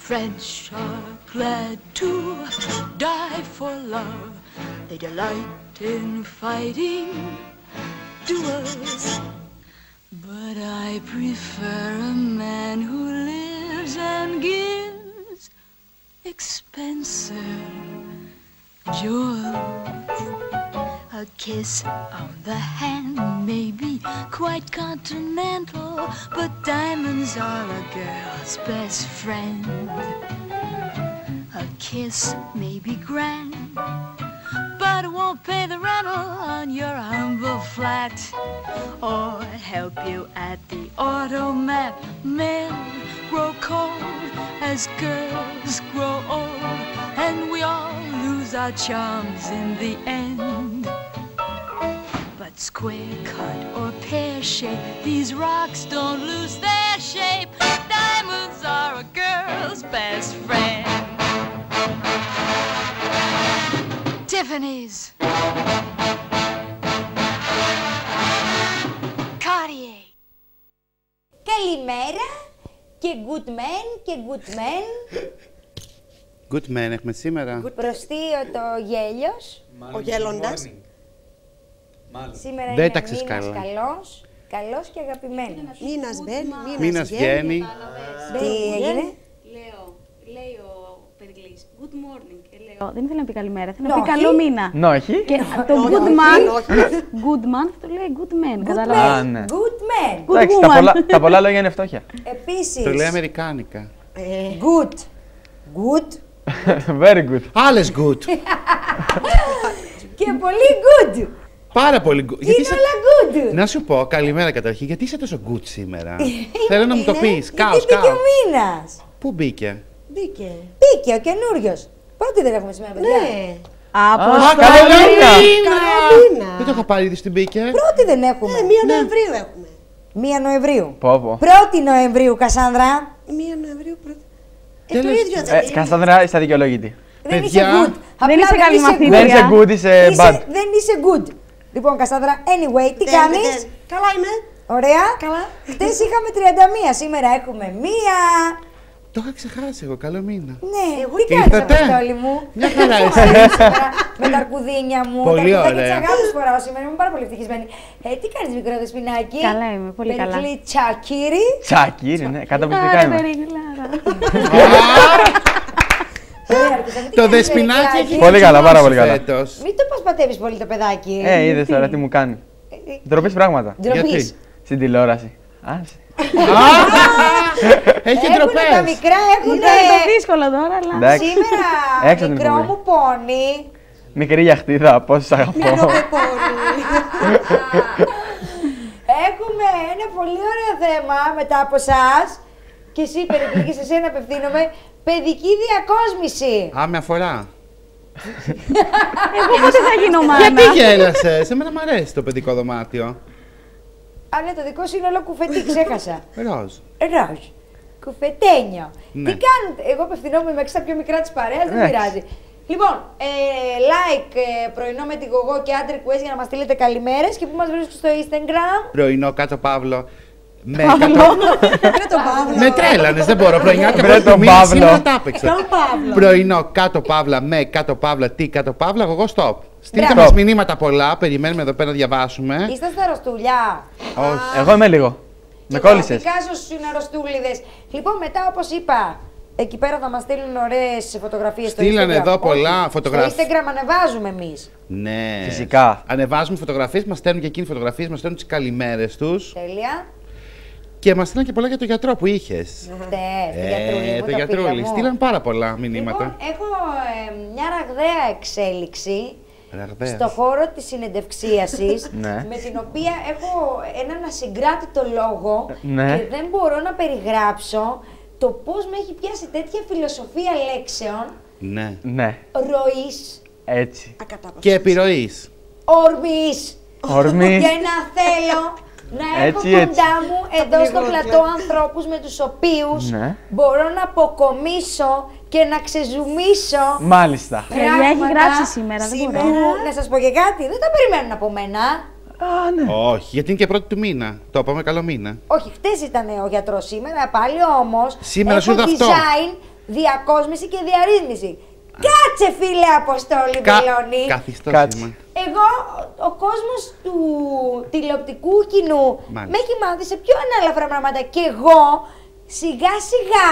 French are glad to die for love. They delight in fighting duels. But I prefer a man who lives and gives expensive jewels. A kiss on the hand may be quite continental, but diamonds are a girl's best friend. A kiss may be grand, but it won't pay the rental on your humble flat, or help you at the automat. Men grow cold as girls grow old, and we all lose our charms in the end. But square cut or pear shape, these rocks don't lose their shape. Diamonds are a girl's best friend. Tiffany's, Cartier. Καλημέρα και good man και good man. Good man έχουμε σήμερα. Προστείο το γέλιος. Ο γέλοντας. Σήμερα Δεν είναι τα ξέρεις μήνας καλά. καλός και αγαπημένος. Μήνας μπαίνει, Μήνας βγαίνει. Τι έγινε? Λέει ο Περικλής, good morning. Δεν ήθελα να πει καλημέρα, θέλω Ναι, να πει όχι. καλό μήνα. Ναι, όχι. Και το good man το λέει good man, κατάλαβα. Α, ναι. Good man. Good Εντάξει, woman. τα πολλά λόγια είναι φτώχεια. Επίσης. Το λέει αμερικάνικα. Good. Good. Very good. Άλλες good. Και πολύ good. Πάρα πολύ good. Είναι όλα good. Να σου πω, καλημέρα καταρχήν, γιατί είσαι τόσο good σήμερα. Θέλω να μου το πεις. Γιατί Κάος, μπήκε ο κάος. μήνας. Πού μπήκε? Μπήκε. Μπήκε ο καινούριος. Πρώτη δεν έχουμε σήμερα, παιδιά. Ναι. Καλό μήνα! Καρολίνα. Δεν το είχα πάρει, ήδη στην μπήκε. Πρώτη δεν έχουμε. 1 Νοεμβρίου έχουμε. 1 Νοεμβρίου. Πω, πω. 1η Νοεμβρίου, Κασάνδρα. 1 Νοεμβρίου πρώτη. Το Τέλος. ίδιο δεν είναι. Καστάνδρα, είσαι αδικαιολόγητη. Δεν είσαι Παιδιά. good. Απλά είσαι καλή μαθήτρια. Δεν είσαι good, είσαι bad. Δεν είσαι good. Λοιπόν, Κασάνδρα, anyway, τι Δεν, κάνεις? δεν. Καλά είμαι. Ωραία. Καλά. Χτες είχαμε 31, σήμερα έχουμε 1. Το είχα ξεχάσει εγώ, καλό μήνα. Ναι, τι κάνεις, Ήρθατε? Αποστόλη μου? Μια χαρά εσύ. Σήμερα με τα αρκουδίνια μου. Πολύ τα ωραία. της αγάπης φοράω σήμερα, είμαι πάρα πολύ ευτυχισμένη. Τι κάνεις, μικρό δεσποινάκι? Καλά είμαι, πολύ καλά. Περικλή Τσακύρη. Τσακίρι, ναι, καταπληκτικά Άρα, είμαι. περίγλαρα. Το δεσποινάκι έχει Πολύ καλά, πάρα πολύ καλά. φέτος. Μην το πασπατεύεις πολύ το παιδάκι. Είδες τώρα τι μου κάνει. Ντροπής πράγματα. Ντροπής. Γιατί? Στην τηλεόραση. Άσε. Έχει Έχουνε τα ντροπές. μικρά, έχουνε. Ήταν λίγο δύσκολο τώρα, αλλά. Εντάξει. Σήμερα, Έξω την μικρό υπομονή. μου πόνι. Μικρή γιαχτίδα, πόσο σ' αγαπώ. Έχουμε ένα πολύ ωραίο θέμα μετά από εσάς. Και εσύ, Περικλή, και σε εσένα απευθύνομαι. Παιδική διακόσμηση. Α, με αφορά. Εγώ πότε θα γίνω μάνα. Γιατί γέλασες? Εμένα μου αρέσει το παιδικό δωμάτιο. Α, ναι, το δικό σου είναι όλο κουφετή, ξέχασα. Ροζ. Ροζ. Κουφετένιο. Ναι. Τι κάνετε? Εγώ απευθυνόμαι μέχρι στα πιο μικρά της παρέας, δεν Εντάξει. πειράζει. Λοιπόν, like πρωινό με την Γογό και Ad Request για να μας στείλετε καλημέρες και που μας βρίσκουν στο Instagram. Πρωινό κάτω Παύλο. Με Βρε τον Παύλο. Με τρέλανες, δεν μπορώ. Πρωινό και Βρε πρώτη τον μήνυση, Παύλο. σήμερα τα έπαιξα. Τον Παύλο. Πρωινό κάτω Παύλα, με κάτω Παύλα, τι κάτω Παύλα, εγώ stop. Στείλτε Μπράβο. μας μηνύματα πολλά, περιμένουμε εδώ πέρα να διαβάσουμε. Είστε στα αρρωστούλια. Όχι. Εγώ είμαι λίγο. Με κόλλησες. Τι κάσο σου είναι αρρωστούλιδες. Λοιπόν, μετά όπως είπα, εκεί πέρα θα μας στείλουν ωραίες φωτογραφίες στο Instagram. Στείλανε εδώ πολλά Όχι, φωτογραφίες. Στο Instagram ανεβάζουμε εμείς. Ναι. Φυσικά. Ανεβάζουμε φωτογραφίες, μας στέλνουν και εκείνοι φωτογραφίες, μας στέλνουν τις καλημέρες τους. Τέλεια. Και μας στείλαν και πολλά για το γιατρό που είχες. Χτες, το γιατρούλι μου, Το τα γιατρούλι. φίλια μου. Στείλαν πάρα πολλά μηνύματα. Λοιπόν, έχω μια ραγδαία εξέλιξη Ραγδαίας. στο χώρο της συνεντευξίασης, Ναι. με την οποία έχω έναν ασυγκράτητο λόγο Ναι. και δεν μπορώ να περιγράψω το πώς με έχει πιάσει τέτοια φιλοσοφία λέξεων, Ναι. Ναι, ροής, έτσι. Ακατάπαυση. Και επιρροής. ορμής Ορμή. και να θέλω να έχω Έτσι, κοντά έτσι. μου εδώ στο πλατό ανθρώπους με τους οποίους Ναι. μπορώ να αποκομίσω και να ξεζουμίσω. Μάλιστα. Παιδιά, έχει πράγματα γράψει σήμερα, δεν μπορώ. που, να σας πω και κάτι, δεν τα περιμένουν από μένα. Α, ναι. Όχι, γιατί είναι και πρώτη του μήνα. Το είπαμε καλό μήνα. Όχι, χτες ήταν ο γιατρός σήμερα, πάλι όμως Σήμερα έχω σου είδα αυτό. design Διακόσμηση και διαρρύθμιση. Κάτσε φίλε Αποστόλη Μπελώνη. Καθιστό Κάτσε. σήμα. Εγώ, ο κόσμος του τηλεοπτικού κοινού Μάλιστα. με έχει μάθει σε πιο ανάλαφρα πράγματα. Και εγώ σιγά σιγά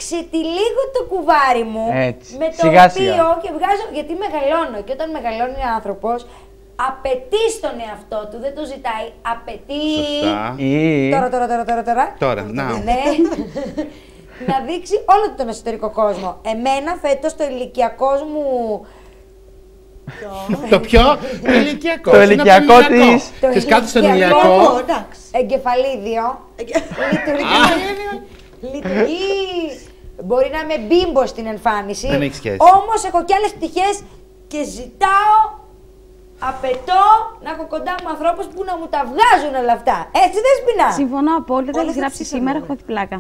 ξετυλίγω το κουβάρι μου Έτσι, με το σιγά, οποίο σιγά. και βγάζω, γιατί μεγαλώνω και όταν μεγαλώνει ο άνθρωπος απαιτεί στον εαυτό του, δεν το ζητάει, απαιτεί. Σωστά. Ή... Τώρα, να. Ναι. Να δείξει όλο τον εσωτερικό κόσμο. Εμένα φέτος το ηλικιακό μου. Το πιο ηλικιακό. Το είναι ηλικιακό από το της. Το Της κάτω στον ηλικιακό. ηλιακό. Εντάξει. Εγκεφαλίδιο. Λειτουργεί. Μπορεί να είμαι μπίμπο στην εμφάνιση. Δεν έχει σχέση. Όμως έχω κι άλλες πτυχές και ζητάω, απαιτώ να έχω κοντά μου ανθρώπους που να μου τα βγάζουν όλα αυτά. Έτσι δεν σπινά. Συμφωνώ απόλυτα. Όλα Έχεις θα γράψει ψήσαμε, σήμερα, ναι. έχω πάθει πλάκα.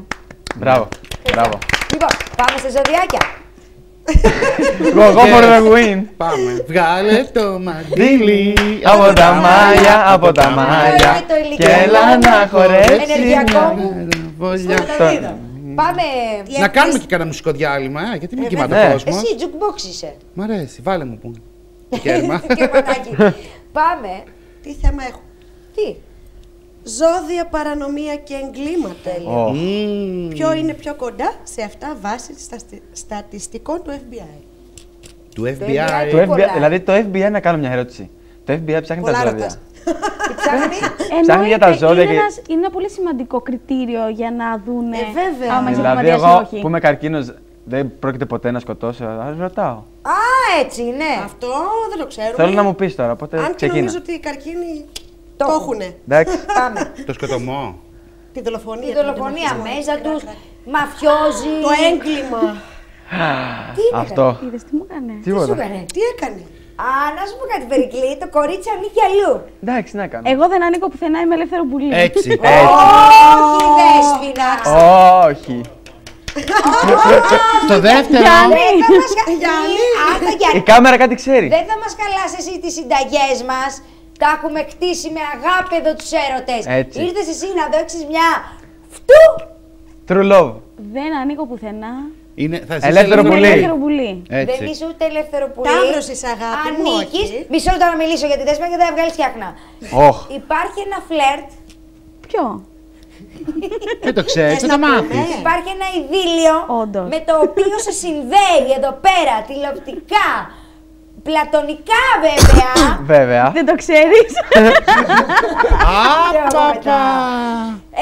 Μπράβο. Μπράβο. Λοιπόν, πάμε σε ζωδιάκια. Go for the win. Πάμε. Βγάλε το μαντίλι Από τα μάλια, από τα μάλια. Το Και ηλικιακό. έλα να χορέψει. Ενεργειακό μου. Βολιά. Σκοταδίδω. Πάμε. Να κάνουμε και κανένα μουσικό διάλειμμα, γιατί μην κοιμάται βέβαια. ο κόσμος. Εσύ, jukebox είσαι. Μ' αρέσει, βάλε μου που. Κέρμα. Και μανάκι. Πάμε. Τι θέμα έχω. Τι. Ζώδια, παρανομία και εγκλήματα. Ω. Ποιο είναι πιο κοντά σε αυτά βάσει στατιστικών του FBI. Του FBI. FBI. Το FBI, πολλά. δηλαδή το FBI να κάνω μια ερώτηση. Το FBI ψάχνει τα Πολλά ζώδια. ρωτάς. Τι ψάχνει. Ψάχνει για τα ζώδια είναι, και- είναι ένα πολύ σημαντικό κριτήριο για να δούνε βέβαια. άμα είσαι Δηλαδή, εγκληματίας ή εγώ όχι. που είμαι καρκίνος δεν πρόκειται ποτέ να σκοτώσω. Ας ρωτάω. Α, έτσι είναι. Αυτό δεν το ξέρουμε. Θέλω να μου πεις τώρα, οπότε Αν και ξεκίνα. νομίζω ότι οι καρκίνοι Το το έχουν. έχουν. Εντάξει. Πάμε. Το σκοτωμό. Τη δολοφονία. Η δολοφονία μέσα τους, μαφιόζοι. Το έγκλημα. Τι είναι Αυτό. Είδες τι μου έκανε. Τι σου Τίποτα. έκανε. Τι έκανε. Α, να σου πω κάτι, Περικλή, το κορίτσι ανήκει αλλού. Εντάξει, να κάνω. Εγώ δεν ανήκω πουθενά, είμαι ελεύθερο πουλί. Έτσι. Όχι, Δέσποινα. Όχι. Στο δεύτερο. Γιάννη. Δεν θα μας Γιάννη. Άντα, Η Γιάννη. κάμερα κάτι ξέρει. Δεν θα μας χαλάσει εσύ τις συνταγές μας. Τα έχουμε κτίσει με αγάπη εδώ τους έρωτες. Έτσι. Ήρθες εσύ να δώξεις μια φτού. True love. Δεν ανήκω πουθενά. Θα ζεις Ελεύθερο Είμαι πουλί. ελεύθερο πουλί. Δεν Έτσι. είσαι ούτε ελεύθερο πουλί. Ταύρος είσαι, αγάπη μου, Ανήκεις. όχι. Μισό λεπτό να μιλήσω γιατί δεν και δεν θα βγάλεις φτιάχνα. Όχ. Υπάρχει ένα φλερτ, Ποιο? Δεν το ξέρεις, θα το μάθεις. υπάρχει ένα ειδήλιο Όντως. με το οποίο σε συνδέει εδώ πέρα τηλεοπτικά. Πλατωνικά βέβαια. Βέβαια. Δεν το ξέρεις. Απαπα.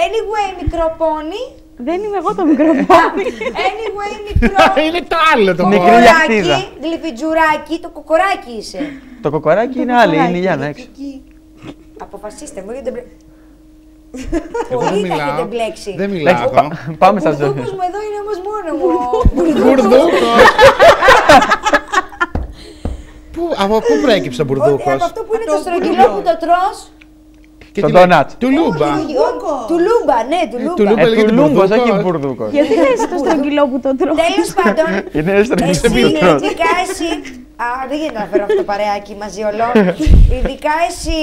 Anyway, μικροπόνι. Δεν είμαι εγώ το μικρόφωνο. Anyway, μικρό. Είναι το άλλο το Μικρή μόνο. γιαχτίδα. Κοκοράκι, γλυφιτζουράκι, το κοκοράκι είσαι. Το κοκοράκι είναι άλλη, είναι η Λιάννα έξω. Αποφασίστε μου, γιατί δεν Εγώ δεν Πολύ τα μιλάω. έχετε μπλέξει. Δεν μιλάω Εντάξει, εγώ. Πάμε στα Ο ζώδια. μπουρδούκος μου εδώ είναι όμως μόνο μου. Μπουρδούκος. Από πού προέκυψε ο Από μπουρδούκος? αυτό που είναι Από το το στρογγυλό μπουρδούκο. που το τρως. Και Το τι λέει? ντόνατ. Του Λούμπα. Όχι, του Λούμπα, ναι, του Του Λούμπα. Λούμπα. λέγεται Τουλούμπος, όχι μπουρδούκος. μπουρδούκος. Γιατί λες το στρογγυλό που το τρώω. Τέλος πάντων, Είναι εσύ, στρογγυλός. ειδικά εσύ. Α, δεν γίνεται να φέρω αυτό το παρεάκι μαζί όλο. Ειδικά εσύ.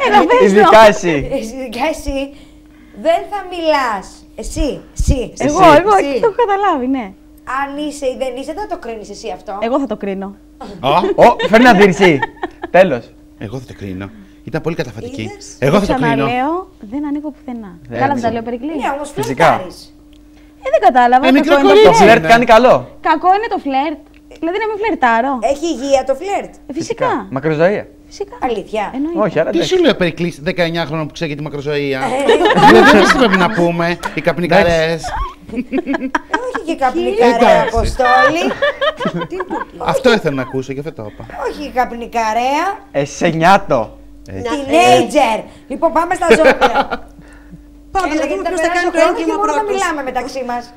Έλα πες το. Ειδικά εσύ. Ειδικά εσύ. Δεν θα μιλάς. Εσύ. Εγώ, Εσύ. το έχω καταλάβει, ναι. Αν είσαι ή δεν είσαι, δεν το κρίνεις εσύ αυτό. Εγώ θα το κρίνω. Ω, φέρνει αντίρρηση. Τέλος. Εγώ θα το κρίνω. Ήταν πολύ καταφατική. Είδες? Εγώ θα το κρίνω. Ξαναλέω, δεν ανήκω πουθενά. Δεν Καλά δεν τα ξέρω. λέω, Περικλή. Ναι, όμως Φυσικά. φλερτάρεις. Δεν κατάλαβα. μικρό Κακό είναι κορίτσι. το Το Ναι. φλερτ. φλερτ κάνει καλό. Κακό είναι το φλερτ. Δηλαδή να μην φλερτάρω. Έχει υγεία το φλερτ. Φυσικά. Μακροζωία. Φυσικά. Αλήθεια. Εννοείται. Όχι, άρα Τι εντάξει. σου λέει ο Περικλής 19χρονο που ξέρει για τη μακροζωία? Δηλαδή εμείς τι πρέπει να πούμε, οι καπνικαρές. Όχι και καπνικά ρε Εντάξει. Αποστόλη. Αυτό ήθελα να ακούσω και αυτό το είπα. Όχι καπνικαρέα. Σε νιάτο. Teenager. Λοιπόν, πάμε στα ζώδια. Πάμε Έλα, να γιατί δούμε θα ποιος θα περάσει κάνει ο το χρόνος και έγκλημα μόνο θα πρώτος. μιλάμε μεταξύ μας.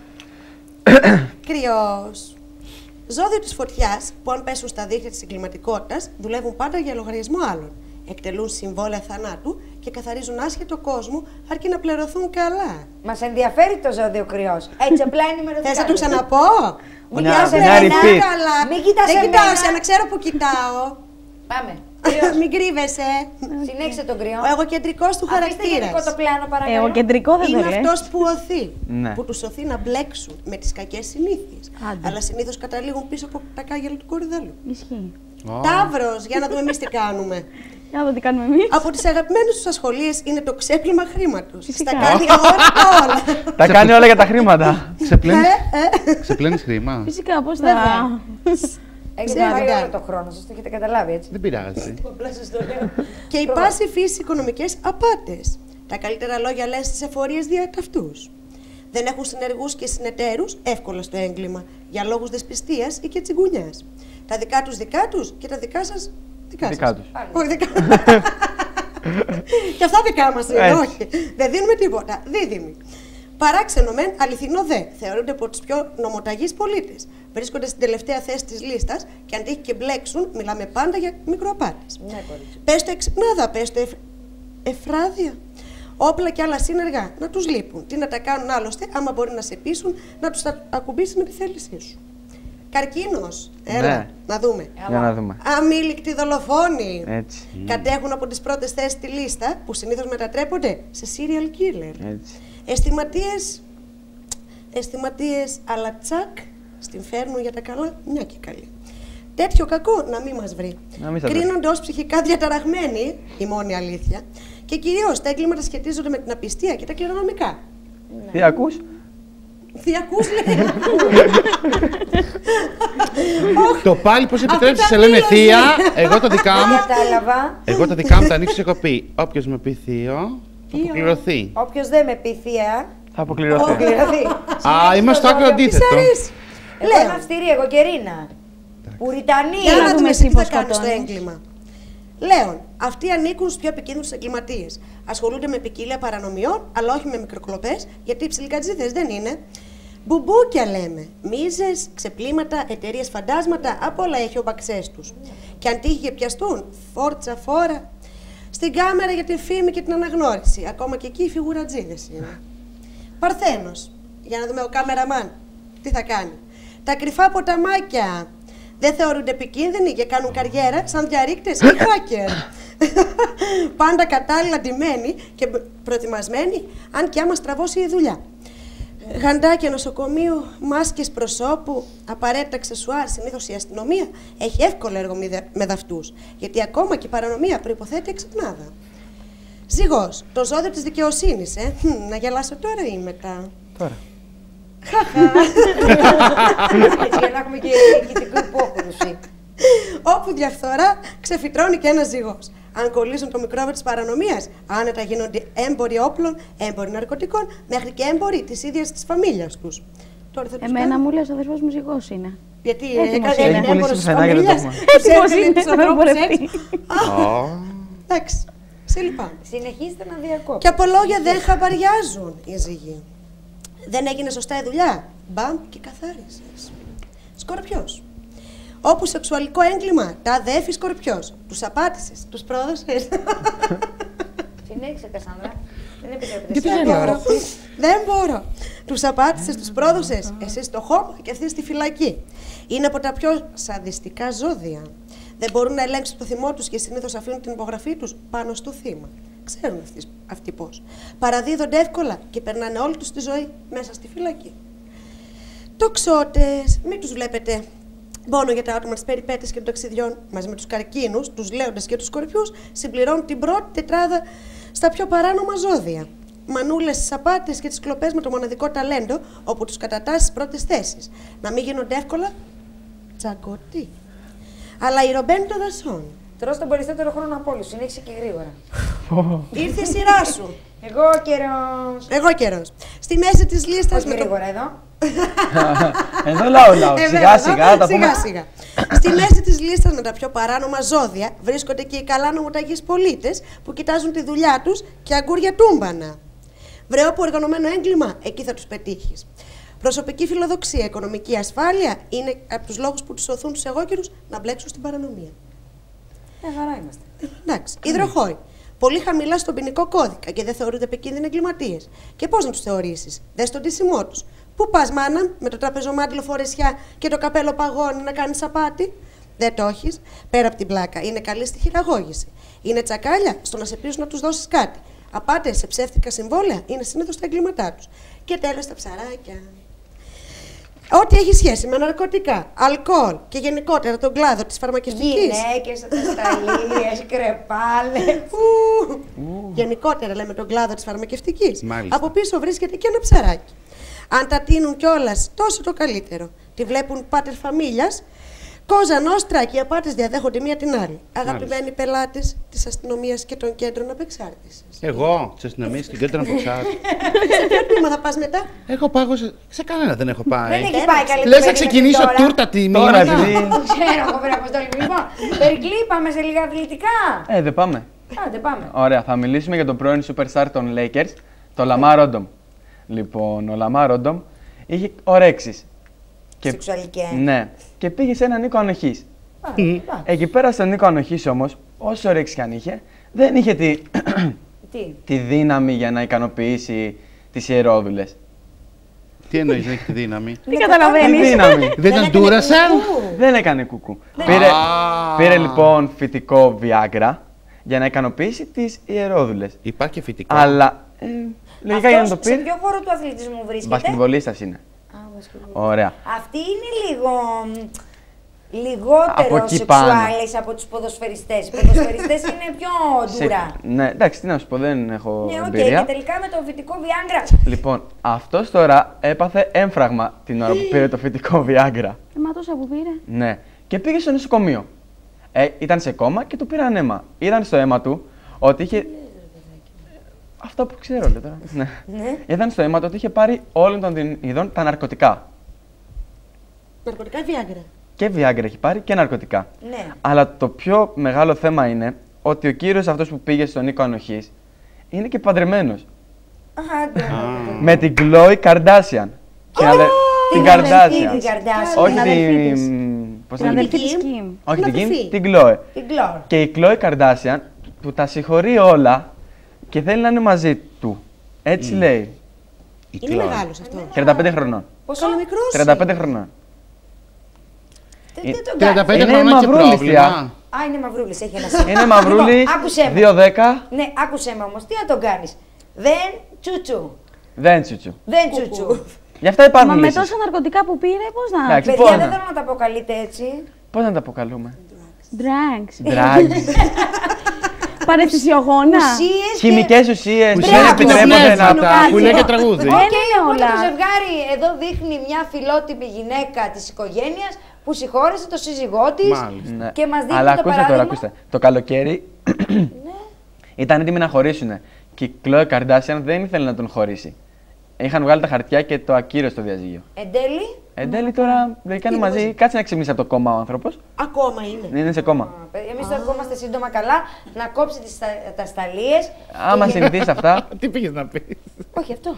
Κρυός. Ζώδιο της φωτιάς που αν πέσουν στα δίχτυα της εγκληματικότητας δουλεύουν πάντα για λογαριασμό άλλων. Εκτελούν συμβόλαια θανάτου και καθαρίζουν άσχετο κόσμο αρκεί να πληρωθούν καλά. Μας ενδιαφέρει το ζώδιο κρυός. Έτσι απλά ενημερωτικά. Θες να το ξαναπώ? Μην Μια- κοιτάς μια εμένα. repeat. Καλά. Μην κοιτάς Δεν κοιτάω εμένα. εσένα, ξέρω που κοιτάω. Πάμε. Μην κρύβεσαι. Συνέχισε τον κρυό. Ο εγωκεντρικός του Αφήστε γενικό χαρακτήρα. το πλάνο, παρακαλώ. Εγωκεντρικό δεν το Είναι λες. αυτός που οθεί. Ναι. Που τους οθεί να μπλέξουν με τις κακές συνήθειες. Άντε. Αλλά συνήθως καταλήγουν πίσω από τα κάγελα του κορυδαλού. Ισχύει. Ταύρος, για να δούμε εμείς τι κάνουμε. Για να δω τι κάνουμε εμείς. Από τις αγαπημένες τους ασχολίες είναι το ξέπλυμα χρήματος. Φυσικά. Στα κάνει αγόρατα όλα. Τα κάνει όλα για τα χρήματα. Ξεπλένεις χρήμα. Φυσικά, πώς θα... Βέβαια. Έχετε Βέβαια. πάει όλο το χρόνο σας, το έχετε καταλάβει έτσι. Δεν πειράζει. Απλά σας το λέω. Και η πάση φύση οικονομικές απάτες. Τα καλύτερα λόγια λένε στις εφορίες δια ταυτούς. Δεν έχουν συνεργούς και συνεταίρους, εύκολα στο έγκλημα, για λόγους δεσπιστίας ή και τσιγκουνιάς. Τα δικά τους και τα δικά σας δικά σας. Δικά τους. Όχι, δικά. Και αυτά δικά μας είναι, Έτσι. όχι. Δεν δίνουμε τίποτα. Δίδυμοι. Παράξενο μεν, αληθινό δε. Θεωρούνται από τους πιο νομοταγείς πολίτες. Βρίσκονται στην τελευταία θέση της λίστας και αν τύχει και μπλέξουν, μιλάμε πάντα για μικροαπάτες. Ναι, κορίτσι. Πες το εξυπνάδα, πες το εφράδια. Όπλα και άλλα σύνεργα να τους λείπουν. Τι να τα κάνουν άλλωστε, άμα μπορεί να σε πείσουν, να τους ακουμπήσει με τη θέλησή σου. Καρκίνος. Έλα, Ναι. να δούμε. Για να δούμε. Αμήλικτοι δολοφόνοι. Έτσι. Κατέχουν από τις πρώτες θέσεις στη λίστα που συνήθως μετατρέπονται σε serial killer. Έτσι. Αισθηματίες αλλά τσακ στην φέρνουν για τα καλά, μια και καλή. Τέτοιο κακό να μην μας βρει. Να μην σας βρει. Κρίνονται ως ψυχικά διαταραγμένοι, η μόνη αλήθεια, και κυρίως τα έγκληματα σχετίζονται με την απιστία και τα κληρονομικά. Τι ακούς? Τι ακούς, λέει. Το πάλι πώς επιτρέψεις, Αυτά σε λένε μίλωσε. θεία, εγώ τα δικά μου. Κατάλαβα. Εγώ τα δικά μου τα ανοίξω, έχω πει. Όποιος με πει θείο, θα αποκληρωθεί. Όποιος δεν με πει θεία, Θα αποκληρωθεί. αποκληρωθεί. Α, είμαστε στο άκρο Της αντίθετο. αρέσει. Εγώ είμαι αυστηρή, εγώ και Ρίνα. Πουριτανή. Για να δούμε δούμε εσύ τι θα πώς κάνεις στο σκοτώνεις. έγκλημα. Λέων, αυτοί ανήκουν στους πιο επικίνδυνους εγκληματίες. Ασχολούνται με ποικίλια παρανομιών, αλλά όχι με μικροκλοπές, γιατί οι ψιλικατζίδες δεν είναι. Μπουμπούκια λέμε. Μίζες, ξεπλήματα, εταιρείες φαντάσματα, απ' όλα έχει ο μπαξές τους. Και αν τύχει και πιαστούν, φόρτσα φόρα. Στην κάμερα για την φήμη και την αναγνώριση. Ακόμα και εκεί οι φιγουρατζίδες είναι. Παρθένος. Για να δούμε ο κάμεραμαν. Τι θα κάνει. Τα κρυφά ποταμάκια. Δεν θεωρούνται επικίνδυνοι και κάνουν καριέρα σαν διαρρήκτες ή hacker. Πάντα κατάλληλα ντυμένοι και προετοιμασμένοι, αν και άμα στραβώσει η δουλειά. Γαντάκια νοσοκομείου, μάσκες προσώπου, απαραίτητα αξεσουάρ. Συνήθως η αστυνομία έχει εύκολο έργο με δαυτούς, γιατί ακόμα και η παρανομία προϋποθέτει εξυπνάδα. Ζυγός, το ζώδιο της δικαιοσύνης, να γελάσω τώρα ή μετά. Τώρα. Έτσι, για να έχουμε και ηχητικού υπόκρουση. Όπου διαφθορά ξεφυτρώνει και ένας ζυγός. Αν κολλήσουν το μικρόβιο της παρανομίας, άνετα γίνονται έμποροι όπλων, έμποροι ναρκωτικών, μέχρι και έμποροι της ίδιας της φαμίλιας τους. Τώρα θα τους Εμένα κάνω. μου λέει ο αδερφός μου ζυγός είναι. Γιατί Έτοιμος έκανε είναι. Έχει έμπορος πουλήσει της φαινάκια, δεν το φαμίλιας. έχουμε. Τους Έτοιμος έκανε είναι, τους θα ανθρώπους πορευτεί. έξω. Εντάξει, σε λυπάμαι. Συνεχίστε να διακόπτετε. Και από λόγια δεν χαμπαριάζουν οι ζυγοί. Δεν έγινε σωστά η δουλειά. Μπαμ και καθάρισες. Σκορπιός. Όπου σεξουαλικό έγκλημα, τα αδέφη Σκορπιός. Τους απάτησες, τους πρόδωσες. Συνέχισε, Κασάνδρα. Δεν επιτρέπεται. Γιατί σε δεν άλλο. λέω. Δεν μπορώ. Τους απάτησες, τους πρόδωσες. Εσύ στο χώμα και αυτή στη φυλακή. Είναι από τα πιο σαδιστικά ζώδια. Δεν μπορούν να ελέγξουν το θυμό τους και συνήθως αφήνουν την υπογραφή τους πάνω στο θύμα. Ξέρουν αυτοί πώς. Παραδίδονται εύκολα και περνάνε όλη τους τη ζωή μέσα στη φυλακή. Τοξότες, μην τους βλέπετε μόνο για τα άτομα της περιπέτειας και των ταξιδιών. Μαζί με τους καρκίνους, τους λέοντες και τους σκορπιούς συμπληρώνουν την πρώτη τετράδα στα πιο παράνομα ζώδια. Μανούλες στις απάτες και τις κλοπές με το μοναδικό ταλέντο, όπου τους κατατάσσει στις πρώτες θέσεις. Να μην γίνονται εύκολα τσακωτοί. Αλλά οι ρομπένοι των δασών. Τρως τον περισσότερο χρόνο από όλους. Συνέχισε και γρήγορα. Ήρθε η σειρά σου. Εγώ καιρός. Εγώ καιρός. Στη μέση της λίστας Όχι γρήγορα εδώ. Εδώ λαό. Σιγά σιγά τα πούμε. Σιγά. Στη μέση της λίστας με τα πιο παράνομα ζώδια βρίσκονται και οι καλά νομοταγείς πολίτες που κοιτάζουν τη δουλειά τους και αγκούρια τούμπανα. Βρε όπου οργανωμένο έγκλημα, εκεί θα τους πετύχεις. Προσωπική φιλοδοξία, οικονομική ασφάλεια είναι από τους λόγους που τους οθούν τους εγώκερους να μπλέξουν στην παρανομία. Χαρά είμαστε. Εντάξει. Υδροχόοι. Πολύ χαμηλά στον ποινικό κώδικα και δεν θεωρούνται επικίνδυνοι εγκληματίες. Και πώς να τους θεωρήσεις, δες τον τίσιμό τους. Πού πας, μάνα, με το τραπεζομάντιλο φορεσιά και το καπέλο παγώνι να κάνεις απάτη. Δεν το έχεις, πέρα από την πλάκα. Είναι καλή στη χειραγώγηση. Είναι τσακάλια στο να σε πείσουν να τους δώσεις κάτι. Απάτες σε ψεύτικα συμβόλαια είναι συνήθως τα εγκλήματά τους. Και τέλος τα ψαράκια. Ό,τι έχει σχέση με ναρκωτικά, αλκοόλ και γενικότερα τον κλάδο της φαρμακευτικής. Γυναίκες, ατασταλίες, κρεπάλες. Γενικότερα λέμε τον κλάδο της φαρμακευτικής. Μάλιστα. Από πίσω βρίσκεται και ένα ψαράκι. Αν τα τίνουν κιόλας, τόσο το καλύτερο. Τη βλέπουν πάτερ φαμίλιας. Κόζα νόστρα και οι απάτες διαδέχονται μία την άλλη. Αγαπημένοι πελάτες της αστυνομίας και των κέντρων απεξάρτησης. Εγώ, τη αστυνομία και κέντρο απεξάρτηση. Σε ποιο τμήμα θα πας μετά? Έχω πάει σε κανένα δεν έχω πάει. Δεν έχει πάει καλή. Λες να ξεκινήσω τούρτα τιμήματα. Τώρα, επειδή. Το ξέρω εγώ, βρε Αποστόλη. Λοιπόν, Περικλή, πάμε σε λίγα αθλητικά. Δεν πάμε. Άντε, πάμε. Ωραία, θα μιλήσουμε για τον πρώην superstar των Lakers, τον Λαμάρ Όντομ. Λοιπόν, ο Λαμάρ Όντομ είχε ορέξεις. Σεξουαλικές. Ναι, και πήγε σε έναν οίκο ανοχής. Εκεί πέρα στον οίκο ανοχής όμως, όσο όρεξη κι αν είχε, δεν είχε τη δύναμη για να ικανοποιήσει τις ιερόδουλες. Τι εννοείς δεν έχει τη δύναμη? Τι καταλαβαίνεις. Τη δύναμη. Δεν ήταν Duracell? Δεν έκανε κουκού. Πήρε λοιπόν φυτικό Viagra για να ικανοποιήσει τις ιερόδουλες. Υπάρχει και φυτικό. Αλλά λογικά για να το Αυτός σε πει. ποιο χώρο του αθλητισμού βρίσκεται? Μπασκετβολίστας είναι. Ωραία. Αυτή είναι λιγότερο Από εκεί πάνω. σεξουάλες από τους ποδοσφαιριστές. Οι ποδοσφαιριστές είναι πιο ντουρά. Ναι, εντάξει, τι να σου πω, δεν έχω Ναι, οκ, εμπειρία. και τελικά με το φυτικό Viagra. Λοιπόν, αυτός τώρα έπαθε έμφραγμα την ώρα που πήρε το φυτικό Viagra. Μα τόσα που πήρε. Ναι. Και πήγε στο νοσοκομείο. Ήταν σε κόμμα και του πήραν αίμα. Είδαν στο αίμα του ότι είχε. Αυτό που ξέρω, λέει τώρα. Ναι. Είδαν στο αίμα του ότι είχε πάρει όλων των ειδών τα ναρκωτικά. Ναρκωτικά Viagra. Και Viagra έχει πάρει και ναρκωτικά. Ναι. Αλλά το πιο μεγάλο θέμα είναι ότι ο κύριος αυτός που πήγε στον οίκο ανοχής είναι και παντρεμένος. Με την Khloe Kardashian. Την Kardashian. Όχι την. Πώς Την είναι? αδερφή της Kim. Όχι την αδερφή. Kim, την Khloe. Την Κλόρ. Και η Khloe Kardashian που τα συγχωρεί όλα και θέλει να είναι μαζί του. Έτσι λέει. Είναι μεγάλος αυτό. 35 χρονών. Πόσο? Καλό μικρός. 35 χρονών. Δεν τον κάνει. 35 Είναι χρόνια και μαυρούλης, πρόβλημα. Α, είναι μαυρούλης, έχει ένα σύμβολο. Είναι μαυρούλη, Λοιπόν, άκουσέ με. 2-10, Ναι, άκουσέ με όμως, τι να τον κάνεις. Δεν τσουτσου. δεν τσουτσου. Δεν τσουτσου. Γι' αυτά Μα υπάρχουν με λύσεις. τόσα ναρκωτικά που πήρε, πώς να. Εντάξει. Παιδιά, Λοιπόν. δεν θέλω να τα αποκαλείτε έτσι. Πώς να τα αποκαλούμε. Drugs. Drugs. Παραισθησιογόνα. Ουσίες και... Χημικές ουσίες που δεν Ουσίες επιτρέπονται να πνεύματα που λέει και τραγούδι. Οκ, είναι οπότε όλα. το ζευγάρι εδώ δείχνει μια φιλότιμη γυναίκα της οικογένειας που συγχώρεσε το σύζυγό της Μάλιστα. Ναι. και μας δείχνει Αλλά το ακούστε παράδειγμα. τώρα, ακούστε. Το καλοκαίρι ήταν έτοιμοι να χωρίσουν. Και η Khloe Kardashian δεν ήθελε να τον χωρίσει. Είχαν βγάλει τα χαρτιά και το ακύρωσε το διαζύγιο. Εν τέλει, Εν τέλει τώρα λογικά είναι μαζί. Κάτσε να ξυπνήσει από το κόμμα ο άνθρωπος. Ακόμα είναι. Είναι σε κόμμα. εμείς το ερχόμαστε σύντομα καλά να κόψει τα σταλίες. Άμα και- συνηθίσει αυτά. Τι πήγες να πεις? Όχι αυτό.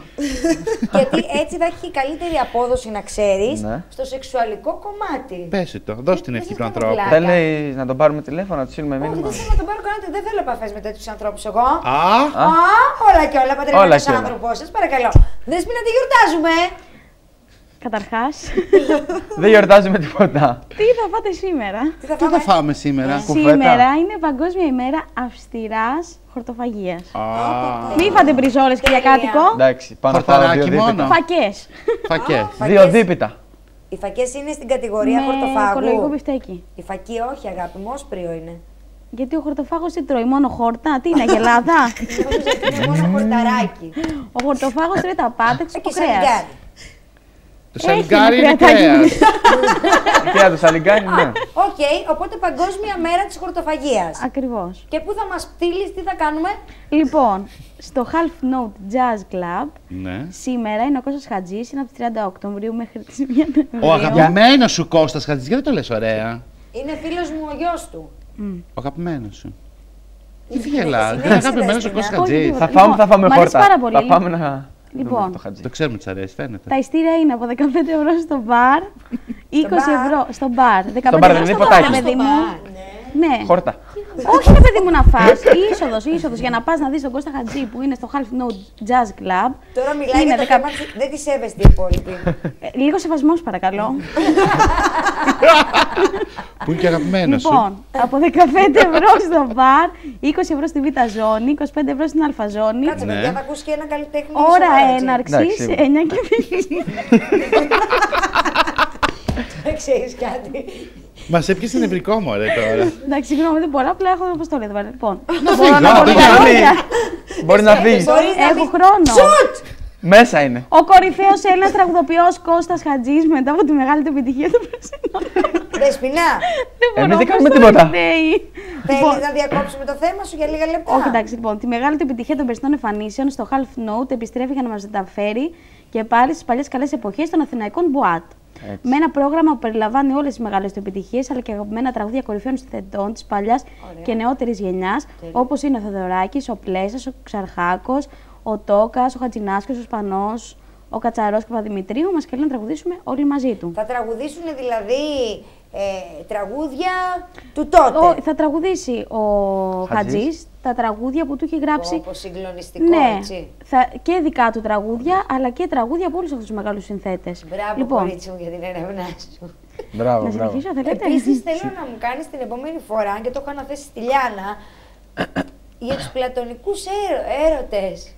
Γιατί έτσι θα έχει καλύτερη απόδοση, να ξέρεις, Ναι. στο σεξουαλικό κομμάτι. Πέσε το, δώσ' την Δεν ευχή σας του κάνω ανθρώπου. πλάκα. Θέλει να τον πάρουμε τηλέφωνο, να του στείλουμε Όχι, μήνυμα. δεν θέλω να τον πάρω κανένα, δεν θέλω επαφές με τέτοιους ανθρώπους εγώ. Α, Όλα και όλα, παντρεμένος Όλα και όλα. άνθρωπος, σας παρακαλώ. Δέσποινα, τι γιορτάζουμε. Καταρχάς, Δεν γιορτάζουμε τίποτα. τι θα φάτε σήμερα. Τι θα τι θα φάμε. φάμε σήμερα? Κουφέτα. Σήμερα είναι Παγκόσμια ημέρα αυστηράς χορτοφαγίας. Α, Μην φάτε μπριζόλες, κυριακάτικο. Εντάξει, πάνω να φάω Χορταράκι δύο μόνο. δίπιτα. Φακές. φακές. Δύο δίπιτα. Οι φακές είναι στην κατηγορία Με οικολογικό χορτοφάγου. μπιφτέκι. Η φακή όχι, αγάπη μου, όσπριο είναι. Γιατί ο χορτοφάγος τι τρώει, μόνο χόρτα, τι είναι, αγελάδα. Νόμιζα ότι είναι μόνο χορταράκι. Ο χορτοφάγος τρώει τα πάτα και το Και κρέας. σαλιγκάρι. Το Έχει σαλιγκάρι ένα είναι κρεατάκι κρέας. Και το σαλιγκάρι, ναι. Οκ, οπότε Παγκόσμια Μέρα της Χορτοφαγίας. Ακριβώς. Και πού θα μας στείλεις, τι θα κάνουμε. Λοιπόν, στο Half Note Jazz Club, Ναι. σήμερα είναι ο Κώστας Χατζής, είναι από τις 30 Οκτωβρίου μέχρι τις 1 Νοεμβρίου. Ο αγαπημένος σου Κώστας Χατζής, γιατί το λες ωραία. Είναι φίλος μου ο γιος του. Ο αγαπημένος σου. Τι γελάς, συνέχισε, είναι αγαπημένος ο Δέσποινα. Κώστας Όχι, Χατζής. τίποτα. Θα φάμε μ' αρέσει χόρτα. πάρα πολύ. Θα πάμε να. Λοιπόν. δούμε το χατζή. Το ξέρουμε, της αρέσει, φαίνεται. Τα ειστήρια είναι από 15 ευρώ στο μπαρ, 20 μπαρ. ευρώ στο μπαρ. 15 μπαρ ευρώ δεν στο είναι μπαρ, ποτάκι. παιδί μου. Ναι. Χόρτα. Όχι, ρε παιδί μου, να φας. Είσοδος, για να πας να δεις τον Κώστα Χατζή που είναι στο Half Note Jazz Club. Τώρα μιλάει Είναι για το 10 θέμα, δεν τη σέβεστε οι υπόλοιποι. Λίγο σεβασμός, παρακαλώ. Που είναι και αγαπημένο σου. Λοιπόν, από 15€ στο μπαρ, 20€ στη Β' ζώνη, 25€ στην Α ζώνη. Κάτσε, Ναι. παιδιά, θα ακούσει και ένα καλλιτέχνη. Ώρα σοβαρό, έτσι. έναρξης, Εντάξει, 9:20. Δεν ξέρεις κάτι. Μας έπιασε νευρικό μωρέ τώρα. Εντάξει, συγγνώμη, δεν μπορώ, απλά έχω αποστολή εδώ πέρα. Λοιπόν, Να μπορώ φύγει, να πω να λίγα φύγει. λόγια. Μπορεί να φύγει. Μπορείς να Έχω πεις, χρόνο. Σουτ! Μέσα είναι. Ο κορυφαίος Έλληνας τραγουδοποιός Κώστας Χατζής μετά από τη μεγάλη του επιτυχία του περσινού. Δεσποινά, Εμείς δεν πώς κάνουμε το τίποτα. λέει. θέλεις να διακόψουμε το θέμα σου για λίγα λεπτά? Όχι, εντάξει, λοιπόν. Τη μεγάλη του επιτυχία των περσινών εμφανίσεων στο Half Note επιστρέφει για να μας μεταφέρει και πάλι στις παλιές καλές εποχές των αθηναϊκών Μπουάτ. Με ένα πρόγραμμα που περιλαμβάνει όλες τις μεγάλες του επιτυχίες αλλά και αγαπημένα τραγούδια κορυφαίων συνθετών της παλιάς και νεότερης γενιάς, όπως είναι ο Θεοδωράκης, ο Πλέσας, ο Ξαρχάκος, ο Τόκας, ο Χατζηνάσκος, ο Σπανός, ο Κατσαρός και ο Παπαδημητρίου. Μας καλεί να τραγουδήσουμε όλοι μαζί του. Θα τραγουδήσουν δηλαδή τραγούδια του τότε. Θα τραγουδήσει ο Χατζής τα τραγούδια που του έχει γράψει. Όπως συγκλονιστικό, Ναι, έτσι. και δικά του τραγούδια, αλλά και τραγούδια από όλους αυτούς τους μεγάλους συνθέτες. Μπράβο, κορίτσι μου, για την έρευνά σου. Μπράβο, Να μπράβο. συνεχίσω, θέλετε. Επίσης, θέλω να μου κάνεις την επόμενη φορά, και το έχω αναθέσει στη Λιάνα, για τους πλατωνικούς έρωτες.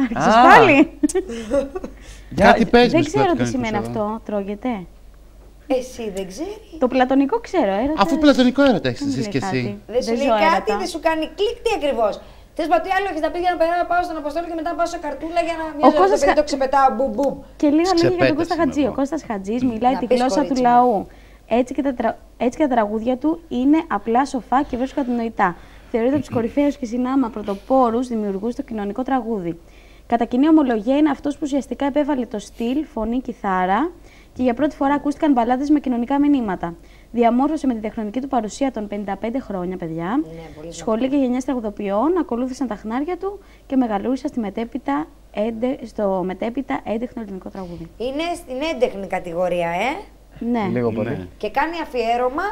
Άρχισες Α. πάλι. Κάτι παίζει Δεν με ξέρω τι πλατωνικούς σημαίνει εδώ. αυτό. Τρώγεται. Εσύ δεν ξέρεις. Το πλατωνικό ξέρω. Έρωτας... Αφού πλατωνικό έρωτα έχεις δεν εσείς λέει κι εσύ. κάτι. Δεν σου λέει ζω κάτι, έρωτα. δεν σου κάνει κλικ, τι ακριβώς. Θες τι άλλο έχεις να πει για να περάσω, πάω στον Αποστόλη και μετά πάω σε καρτούλα για να μια ζωή Κώστας το παιδί Χα- το ξεπετάω μπουμ μπουμ. Και λίγα λόγια για τον Ξεπέτασε Κώστα με Χατζή. εγώ. Ο Κώστας Χατζής μιλάει Να τη πεις, γλώσσα του κορίτσι μου. λαού. Έτσι και τα τραγούδια του είναι απλά σοφά και βρίσκω κατανοητά. Θεωρείται από τους κορυφαίους και συνάμα πρωτοπόρους δημιουργούς στο κοινωνικό τραγούδι. Κατά κοινή ομολογία είναι αυτός που ουσιαστικά επέβαλε το στυλ, φωνή, κιθάρα και για πρώτη φορά ακούστηκαν μπαλάντες με κοινωνικά μηνύματα. Διαμόρφωσε με τη τεχνονική του παρουσία των 55 χρόνια, παιδιά. πολύ Σχολή και γενιές τραγουδοποιών ακολούθησαν τα χνάρια του και μεγαλούρισαν στο μετέπειτα έντεχνο ελληνικό τραγούδι. Είναι στην έντεχνη κατηγορία, Ναι. Λίγο Ναι. πολύ. και κάνει αφιέρωμα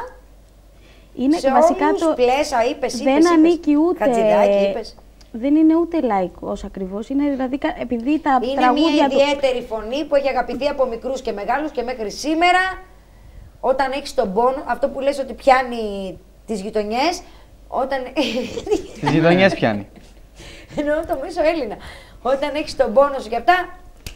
Είναι σε και βασικά όλους το. Πλέσα, είπες, Δεν ανήκει ούτε. Χατζηδάκη, είπες. Δεν είναι ούτε λαϊκός ακριβώς. Είναι δηλαδή επειδή τα Είναι μια τραγούδια του. ιδιαίτερη φωνή που έχει αγαπηθεί από μικρούς και μεγάλους και μέχρι σήμερα. Όταν έχεις τον πόνο, αυτό που λες ότι πιάνει τις γειτονιές, όταν... Τις γειτονιές πιάνει. Εννοώ το μέσο Έλληνα. Όταν έχεις τον πόνο σου και αυτά,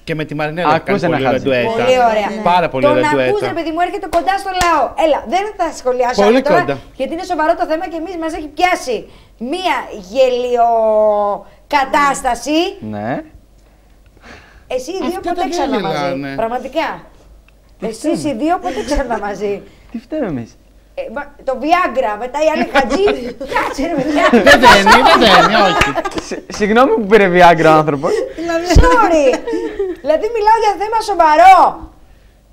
Και με τη Μαρινέλα έχει Ακούς κάνει ένα πολύ ωραία Χατζη. ντουέτα. πολύ ωραία. Πάρα πολύ Τον ωραία ακούς, ντουέτα. ρε παιδί μου, έρχεται κοντά στο λαό. Έλα, δεν θα σχολιάσω Πολύ άλλο τώρα, κοντά. γιατί είναι σοβαρό το θέμα και εμείς μας έχει πιάσει μία γελιοκατάσταση. Ναι. Εσύ οι δύο Αυτοί ποτέ τα ξανά μαζί. γέλαγανε. Πραγματικά. Εσείς οι δύο ποτέ ξανά μαζί. Τι φταίμε εμείς. Το Viagra, μετά η άλλη Χατζή. Κάτσε ρε παιδιά. Δεν δένει, όχι. Συγγνώμη που πήρε Viagra ο άνθρωπος. Sorry. Δηλαδή μιλάω για θέμα σοβαρό.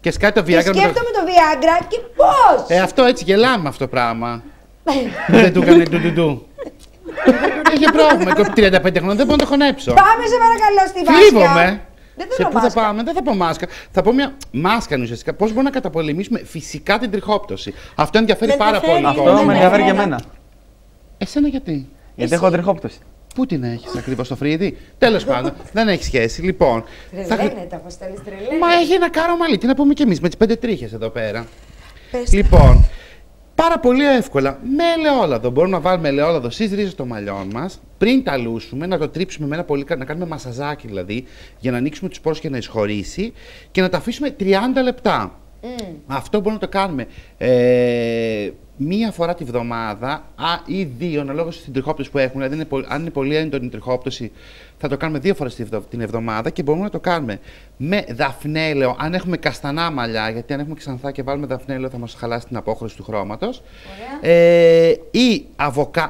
Και σκάει το Και Viagra με το... σκέφτομαι το Viagra και πώς. Αυτό έτσι γελάμε με αυτό το πράγμα. Δεν του έκανε ντου. Είχε πρόβλημα. 35 χρόνια δεν μπορώ να το χωνέψω. Πάμε σε παρακαλώ στη Βάσκα. Θλίβομαι. Δεν Σε θέλω πού θα μάσκα. πάμε, δεν θα πω μάσκα. Θα πω μια μάσκα είναι ουσιαστικά. Πώς μπορούμε να καταπολεμήσουμε φυσικά την τριχόπτωση. Αυτό ενδιαφέρει Με πάρα ενδιαφέρει. πολύ. Αυτό ναι, με ναι, ενδιαφέρει ναι, και ναι. εμένα. Εσένα γιατί. Γιατί έχω τριχόπτωση. Πού την έχεις ακριβώς στο φρύδι. Τέλος πάντων, δεν έχει σχέση. Λοιπόν, Τρελαίνεται, Αποστόλης, τρελαίνεται. Μα έχει ένα κάρο μαλλί. Τι να πούμε κι εμείς με τις 5 τρίχες εδώ πέρα. Πες τα. Λοιπόν, πάρα πολύ εύκολα με ελαιόλαδο. Μπορούμε να βάλουμε ελαιόλαδο στις ρίζες των μαλλιών μας, πριν τα λούσουμε, να το τρίψουμε με ένα πολύ, να κάνουμε μασαζάκι δηλαδή, για να ανοίξουμε τους πόρους και να εισχωρήσει και να το αφήσουμε 30 λεπτά. Αυτό μπορούμε να το κάνουμε μία φορά τη βδομάδα ή δύο, αναλόγως στην τριχόπτωση που έχουμε. Δηλαδή, αν είναι πολύ έντονη η τριχόπτωση, θα το κάνουμε 2 φορές την εβδομάδα και μπορούμε να το κάνουμε με δαφνέλαιο, αν έχουμε καστανά μαλλιά, γιατί αν έχουμε ξανθά και βάλουμε δαφνέλαιο θα μας χαλάσει την απόχρωση του χρώματος. Ή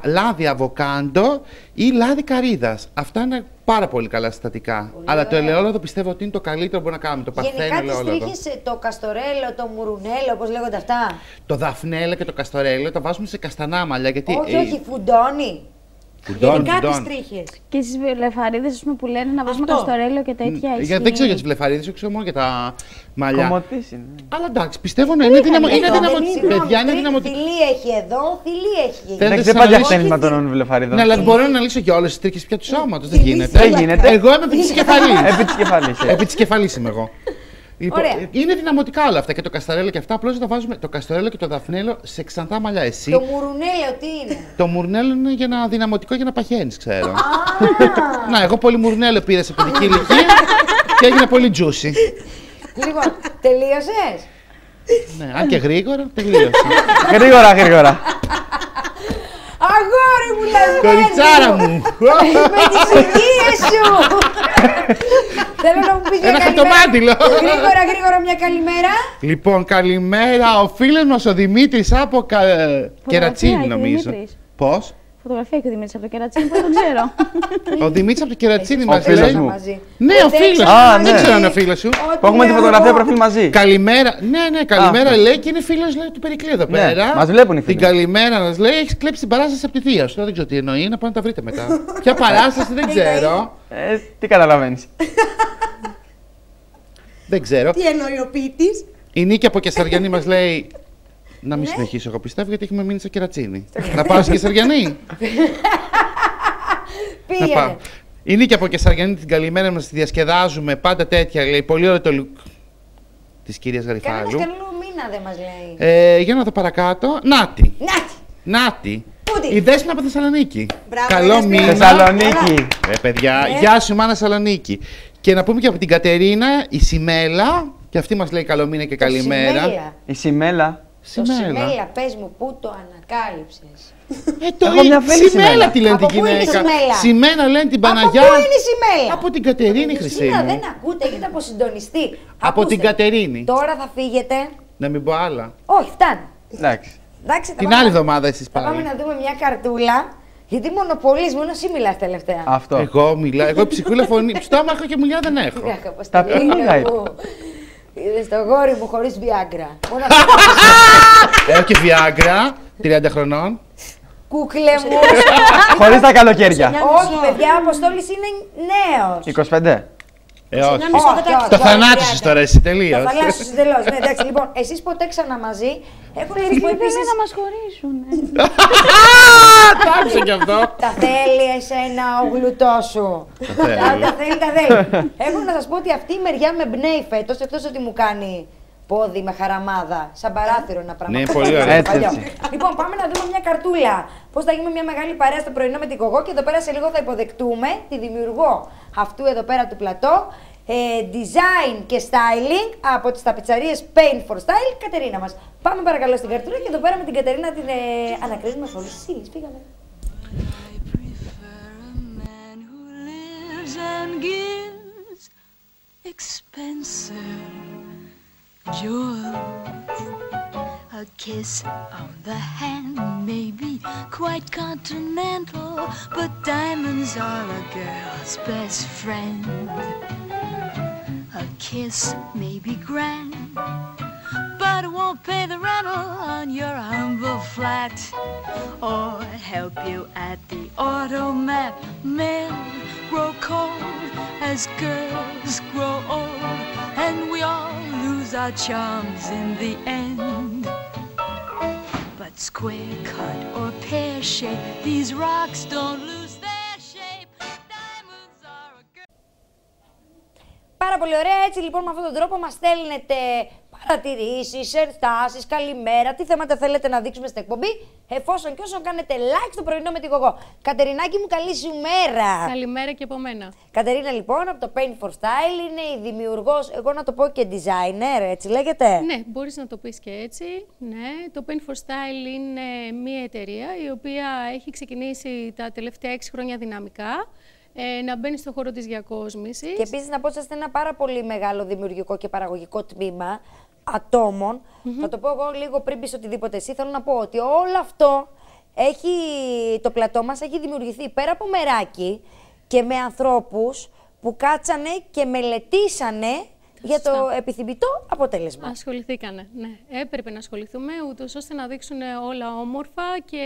λάδι αβοκάντο ή λάδι καρύδας. Αυτά είναι πάρα πολύ καλά συστατικά. Αλλά το ελαιόλαδο πιστεύω ότι είναι το καλύτερο που μπορούμε να κάνουμε. Το παρθένο Γενικά τις ελαιόλαδο. τρίχες, το καστορέλο, το μουρουνέλο, όπως λέγονται αυτά. Το δαφνέλαιο και το καστορέλαιο τα βάζουμε σε καστανά μαλλιά. Γιατί, Όχι, όχι, φουντώνει. Γενικά τις τρίχες. Και στις βλεφαρίδες που λένε να βάζουμε καστορέλιο και τέτοια. Δεν ξέρω για τις βλεφαρίδες, ξέρω μόνο για τα μαλλιά. Κομμωτής είναι. Αλλά εντάξει, πιστεύω να είναι δυναμό. Είναι δυναμό. Συγγνώμη, Παιδιά, είναι δυναμό. θηλή έχει εδώ, θηλή έχει εκεί. Θέλετε Εντάξει, δεν να πάει λύσω- αυτήν με τον βλεφαρίδο. Ναι, αλλά μπορώ να λύσω και όλες τις τρίχες πια του σώματος. Δεν γίνεται. Δεν γίνεται. Εγώ είμαι επί της κεφαλής. Επί της κεφαλής. Επί της κεφαλής είμαι εγώ. Λοιπόν, Ωραία. είναι δυναμωτικά όλα αυτά και το κασταρέλο και αυτά. Απλώς τα βάζουμε το κασταρέλο και το δαφνέλο σε ξανθά μαλλιά. Εσύ. Το μουρουνέλαιο τι είναι? Το μουρνέλο είναι για να δυναμωτικό για να παχαίνεις, ξέρω. Να, εγώ πολύ μουρνέλο πήρα σε παιδική ηλικία και έγινε πολύ juicy. Λοιπόν, τελείωσες? Ναι, αν και γρήγορα, τελείωσε. Γρήγορα. Αγόρι μου, λασμένο! Κοριτσάρα μου! Με τις υγείες σου! Θέλω να μου πεις μια Ένα καλημέρα. χαρτομάτιλο. Γρήγορα μια καλημέρα. Λοιπόν, καλημέρα. Ο φίλος μας ο Δημήτρης από Κερατσίνη, έχει ο νομίζω. Δημήτρης. Πώς? Φωτογραφία έχει ο Δημήτρης από το Κερατσίνη που δεν τον ξέρω. Ο Δημήτρης από το Κερατσίνη Ο μας φίλος λέει. μου. Μαζί. Ναι, ο Ούτε φίλος. έξω Α, Δεν ναι. ξέρω αν είναι ο φίλος σου. Ό,τι Που έχουμε τη λέω φωτογραφία εγώ. προφίλ μαζί. Καλημέρα. Ναι, καλημέρα λέει και είναι φίλος λέει, του Περικλή εδώ Ναι, πέρα. μας βλέπουν οι φίλοι. Την καλημέρα μας λέει: έχεις κλέψει την παράσταση από τη θεία σου. Τώρα δεν ξέρω τι εννοεί, να πάτε να τα βρείτε μετά. Ποια παράσταση δεν ξέρω. Τι καταλαβαίνεις. Δεν ξέρω. Τι εννοεί ο ποιητής? Η Νίκη από Κεσαριανή μας λέει. Να μην συνεχίσω, εγώ πιστεύω, γιατί έχουμε μείνει στο Κερατσίνη. Να πάω στη Κεσαριανή. Να πάω. Πήγαινε. Η Νίκη από Κεσαριανή την καλημέρα μας τη διασκεδάζουμε. Πάντα τέτοια λέει. Πολύ ωραίο το look της κυρίας Κανένας Γαριφάλου. καλό μήνα δεν μας λέει. Για να δω παρακάτω. Νάτι. Νάτι! Νάτι. Πούτι. Η Δέσποινα από Θεσσαλονίκη. Μπράβο, Καλό Δέσποινα. μήνα. Θεσσαλονίκη. Παιδιά, γεια σου μάνα Θεσσαλονίκη. Και να πούμε και από την Κατερίνα, η Σιμέλα. Και αυτή μας λέει καλό μήνα και καλημέρα. Σιμέλα. Η Σιμέλα. Το Σιμέλα, πες μου, πού το ανακάλυψες? Έχω μια φίλη Σιμέλα Σιμέλα. τη λένε Από την πού είναι η γυναίκα. Σιμέλα? Σιμέλα λένε την Από Παναγιά. πού είναι η Σιμέλα? Από την Κατερίνη, Σήμερα Χρυσή δεν μου. ακούτε, έχετε αποσυντονιστεί. Από Ακούστε, την Κατερίνη. Τώρα θα φύγετε. Να μην πω άλλα. Όχι, φτάνει. Εντάξει. Εντάξει, θα Την πάμε άλλη να- εβδομάδα εσείς Θα πάμε πάλι. να δούμε μια καρτούλα. Γιατί μονοπολείς, μόνο εσύ μιλάς τελευταία. Αυτό. Εγώ μιλάω, εγώ ψυχούλα φωνή, στόμα έχω και μιλιά δεν έχω. Αχ, πώς Τα το λέει, πήγα, μου. Είδες το γόρι μου χωρίς Viagra. Μόνο Έχω και Viagra, 30 χρονών. κούκλε μου. Χωρίς τα καλοκαίρια. Όχι, παιδιά, ο Αποστόλης είναι νέος. 25. Όχι. Όχι, όχι, Το όχι, θανάτισες 30. τώρα εσύ τελείως. Το θανάτισες τελώς. Ναι, εντάξει, λοιπόν, εσείς ποτέ ξανά μαζί. Έχουν ρυθμό Πρέπει επίσης. να μας χωρίσουν. Το άκουσα κι αυτό. Τα θέλει εσένα ο γλουτό σου. θέλει. Τα θέλει, τα θέλει. Έχω να σας πω ότι αυτή η μεριά με μπνέει φέτος, εκτός ότι μου κάνει πόδι με χαραμάδα, σαν παράθυρο ένα πράγμα. Ναι, πολύ ωραία. Έτσι, Παλιό. έτσι. Λοιπόν, πάμε να δούμε μια καρτούλα. Πώς θα γίνουμε μια μεγάλη παρέα στο πρωινό με την Κογό και εδώ πέρα σε λίγο θα υποδεκτούμε τη δημιουργό αυτού εδώ πέρα του πλατό. Design και styling από τις ταπετσαρίες Paint for Style, Κατερίνα μας. Πάμε παρακαλώ στην καρτούλα και εδώ πέρα με την Κατερίνα την ανακρίνουμε όλες τις ύλες. Πήγαμε. I prefer a man who lives and gives expensive jewels. A kiss on the hand may be quite continental, but diamonds are a girl's best friend. A kiss may be grand, but it won't pay the rental on your humble flat or help you at the automat. Men grow cold as girls grow old, and we all lose our charms in the end. But square cut or pear shape, these rocks don't lose their shape. Diamonds are a girl. Πάρα πολύ ωραία. Έτσι λοιπόν με αυτόν τον τρόπο μας στέλνετε παρατηρήσεις, ενστάσεις, καλημέρα, τι θέματα θέλετε να δείξουμε στην εκπομπή, εφόσον και όσον κάνετε like στο πρωινό με την Κογό. Κατερινάκη μου, καλή σου μέρα. Καλημέρα και από μένα. Κατερίνα λοιπόν από το Paint for Style είναι η δημιουργός, εγώ να το πω και designer, έτσι λέγεται. Ναι, μπορείς να το πεις και έτσι. Ναι, το Paint for Style είναι μια εταιρεία η οποία έχει ξεκινήσει τα τελευταία 6 χρόνια δυναμικά. Να μπαίνει στον χώρο της διακόσμησης. Και επίσης να πω ότι είστε ένα πάρα πολύ μεγάλο δημιουργικό και παραγωγικό τμήμα ατόμων. Θα το πω εγώ λίγο πριν πεις οτιδήποτε εσύ. Θέλω να πω ότι όλο αυτό το πλατό μας έχει δημιουργηθεί πέρα από μεράκι και με ανθρώπους που κάτσανε και μελετήσανε για το επιθυμητό αποτέλεσμα. Ασχοληθήκανε, ναι. Έπρεπε να ασχοληθούμε, ούτως ώστε να δείξουν όλα όμορφα και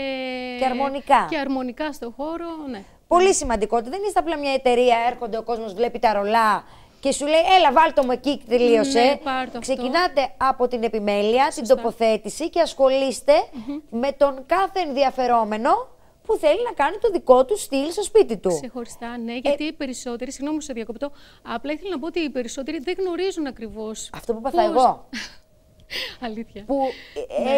αρμονικά. Και αρμονικά στο χώρο, ναι. Πολύ σημαντικό ότι δεν είστε απλά μια εταιρεία, έρχονται ο κόσμος, βλέπει τα ρολά και σου λέει έλα βάλ' το μου εκεί και τελείωσε. Ναι, πάρ' το αυτό. Ξεκινάτε από την επιμέλεια, την τοποθέτηση και ασχολείστε με τον κάθε ενδιαφερόμενο που θέλει να κάνει το δικό του στυλ στο σπίτι του. Ξεχωριστά, ναι, γιατί οι περισσότεροι, συγγνώμη που σε διακόπτω, απλά ήθελα να πω ότι οι περισσότεροι δεν γνωρίζουν ακριβώς. Αυτό που είπα εγώ. Αλήθεια. Που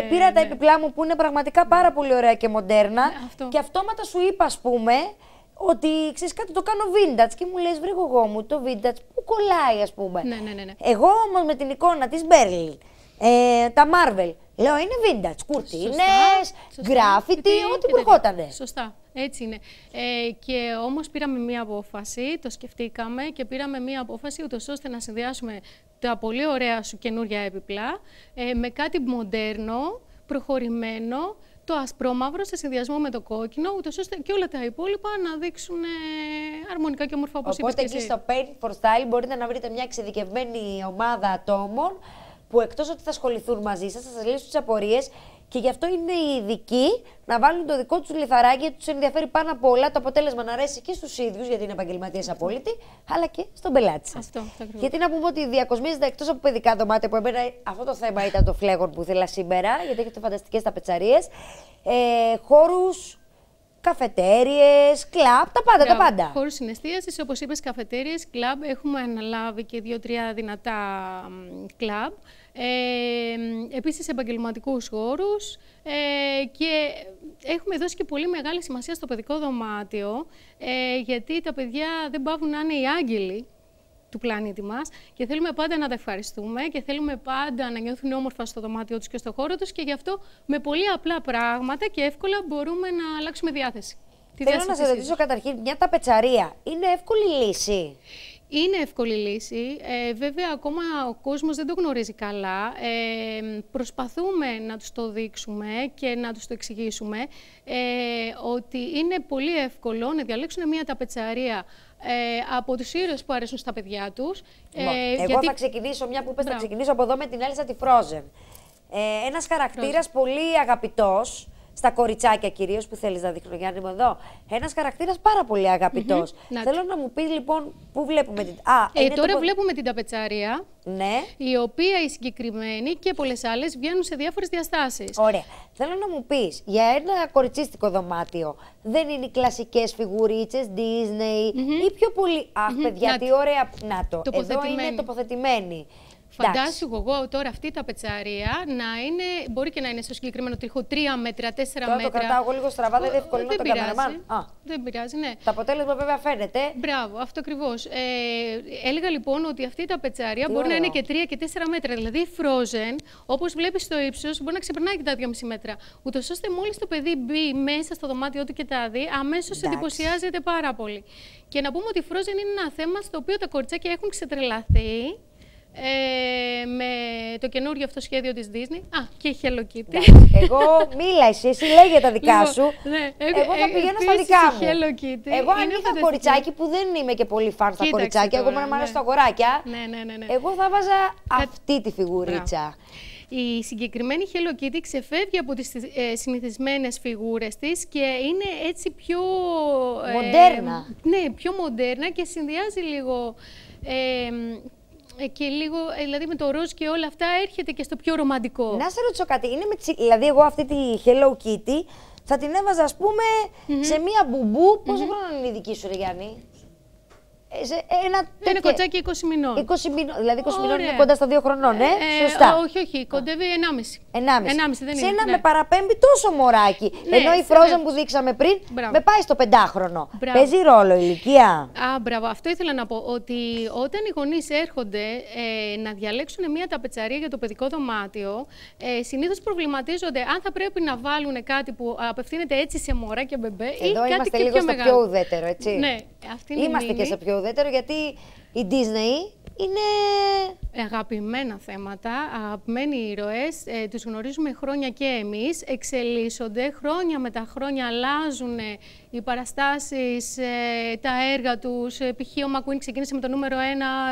πήρα τα επιπλά μου που είναι πραγματικά πάρα πολύ ωραία και μοντέρνα. Και αυτόματα σου είπα, ας πούμε, ότι ξέρεις κάτι, το κάνω vintage. Και μου λες, βρε εγώ μου, το vintage που κολλάει, ας πούμε. Ναι. Εγώ όμως με την εικόνα της Berlin, τα Marvel, λέω είναι vintage. Κουρτίνες, γκράφιτι, ό,τι που ερχότανε. Σωστά. Έτσι είναι. Και όμως πήραμε μία απόφαση, το σκεφτήκαμε και πήραμε μία απόφαση ούτως ώστε να συνδυάσουμε τα πολύ ωραία σου καινούρια έπιπλα με κάτι μοντέρνο, προχωρημένο, το ασπρόμαυρο σε συνδυασμό με το κόκκινο, ούτως ώστε και όλα τα υπόλοιπα να δείξουν αρμονικά και όμορφα όπως είπες και εσύ. Οπότε εκεί στο Paint for Style μπορείτε να βρείτε μια εξειδικευμένη ομάδα ατόμων που εκτός ότι θα ασχοληθούν μαζί σας, θα σας λύσουν τις απορίες και γι' αυτό είναι οι ειδικοί να βάλουν το δικό τους λιθαράκι, γιατί τους ενδιαφέρει πάνω απ' όλα το αποτέλεσμα να αρέσει και στους ίδιους, γιατί είναι επαγγελματίες απόλυτοι, αλλά και στον πελάτη σας. Γιατί να πούμε ότι διακοσμίζεται εκτός από παιδικά δωμάτια, που εμένα αυτό το θέμα ήταν το φλέγον που ήθελα σήμερα, γιατί έχετε φανταστικές ταπετσαρίες, χώρους, καφετέριες, κλαμπ, τα πάντα. Χώρους συναισθίασης, όπως είπες, καφετέριες, κλαμπ. Έχουμε αναλάβει και 2-3 δυνατά κλαμπ. Επίσης επαγγελματικούς χώρους και έχουμε δώσει και πολύ μεγάλη σημασία στο παιδικό δωμάτιο, γιατί τα παιδιά δεν παύουν να είναι οι άγγελοι του πλανήτη μας και θέλουμε πάντα να τα ευχαριστούμε και θέλουμε πάντα να νιώθουν όμορφα στο δωμάτιο τους και στο χώρο τους και γι' αυτό με πολύ απλά πράγματα και εύκολα μπορούμε να αλλάξουμε διάθεση. Θέλω να σε ρωτήσω καταρχήν, μια ταπετσαρία είναι εύκολη λύση? Είναι εύκολη λύση. Βέβαια, ακόμα ο κόσμος δεν το γνωρίζει καλά. Προσπαθούμε να τους το δείξουμε και να τους το εξηγήσουμε ότι είναι πολύ εύκολο να διαλέξουν μια ταπετσαρία από τους ήρωες που αρέσουν στα παιδιά τους. Εγώ θα ξεκινήσω, μια που πες, θα ξεκινήσω από εδώ με την Έλισσα τη Frozen. Ένας χαρακτήρας πολύ αγαπητός, στα κοριτσάκια κυρίως, που θέλεις να δείχνω, Γιάννη μου, εδώ. Ένας χαρακτήρας πάρα πολύ αγαπητός. Θέλω να μου πεις λοιπόν πού βλέπουμε την. Τώρα βλέπουμε την ταπετσαρία. Ναι. Η οποία η συγκεκριμένη και πολλές άλλες βγαίνουν σε διάφορες διαστάσεις. Ωραία. Θέλω να μου πεις, για ένα κοριτσίστικο δωμάτιο, δεν είναι οι κλασικές φιγουρίτσες Disney ή πιο πολύ. Αχ, παιδιά, τι ωραία. Να το. Εδώ είναι τοποθετημένη. Φαντάσου εγώ τώρα αυτή η ταπετσαρία να είναι, μπορεί και να είναι στο συγκεκριμένο τρίχο 3 μέτρα, 4 μέτρα. Το κρατάω εγώ λίγο στραβά, δεν διευκολύνω τον καμεραμάν. Δεν πειράζει, ναι. Το αποτέλεσμα βέβαια φαίνεται. Μπράβο, αυτό ακριβώς. Έλεγα λοιπόν ότι αυτή η ταπετσαρία μπορεί να είναι και 3 και 4 μέτρα. Δηλαδή η Frozen, όπως βλέπεις στο ύψος, μπορεί να ξεπερνάει και τα 2,5 μέτρα. Ούτως ώστε μόλις το παιδί μπει μέσα στο δωμάτιό του και τα δει, αμέσως εντυπωσιάζεται πάρα πολύ. Και να πούμε ότι η Frozen είναι ένα θέμα στο οποίο τα κοριτσάκια έχουν ξετρελαθεί. Με το καινούριο αυτό σχέδιο της Disney. Και η Hello Kitty. Εγώ μίλα εσύ λέγε τα δικά σου. Εγώ θα πηγαίνω στα δικά μου. Εγώ αν είχα κοριτσάκι, που δεν είμαι και πολύ φαν στα κοριτσάκια, εγώ μου αρέσει τα αγοράκια, εγώ θα βάζα αυτή τη φιγουρίτσα. Η συγκεκριμένη Hello Kitty ξεφεύγει από τις συνηθισμένες φιγούρες της και είναι έτσι πιο μοντέρνα. Ναι, πιο μοντέρνα και συνδυάζει λίγο και λίγο, δηλαδή με το ροζ και όλα αυτά έρχεται και στο πιο ρομαντικό. Να σε ρωτήσω κάτι, δηλαδή εγώ αυτή τη Hello Kitty θα την έβαζα ας πούμε σε μία μπουμπού, πόσο χρόνο είναι η δική σου ρε Γιάννη? Ένα κοτσάκι 20 μηνών. 20 μηνών, δηλαδή 20 μηνών είναι κοντά στα 2 χρονών, σωστά. Όχι, κοντεύει 1,5. 1,5 δεν είναι. Σε ένα με παραπέμπει τόσο μωράκι. Ενώ η Frozen που δείξαμε πριν με πάει στο 5χρονο. Παίζει ρόλο η ηλικία. Μπράβο. Αυτό ήθελα να πω. Ότι όταν οι γονείς έρχονται να διαλέξουν μια ταπετσαρία για το παιδικό δωμάτιο, συνήθως προβληματίζονται αν θα πρέπει να βάλουν κάτι που απευθύνεται έτσι σε μωρά και μπεμπέ ή κάτι και πιο μεγάλο. Είμαστε λίγο στο πιο ουδέτερο, έτσι. Ναι, είμαστε και σε πιο ουδέτερο, γιατί η Disney είναι αγαπημένα θέματα, αγαπημένοι ήρωες, τους γνωρίζουμε χρόνια και εμείς, εξελίσσονται, χρόνια με τα χρόνια αλλάζουν οι παραστάσεις, τα έργα τους, π.χ. ο McQueen ξεκίνησε με το νούμερο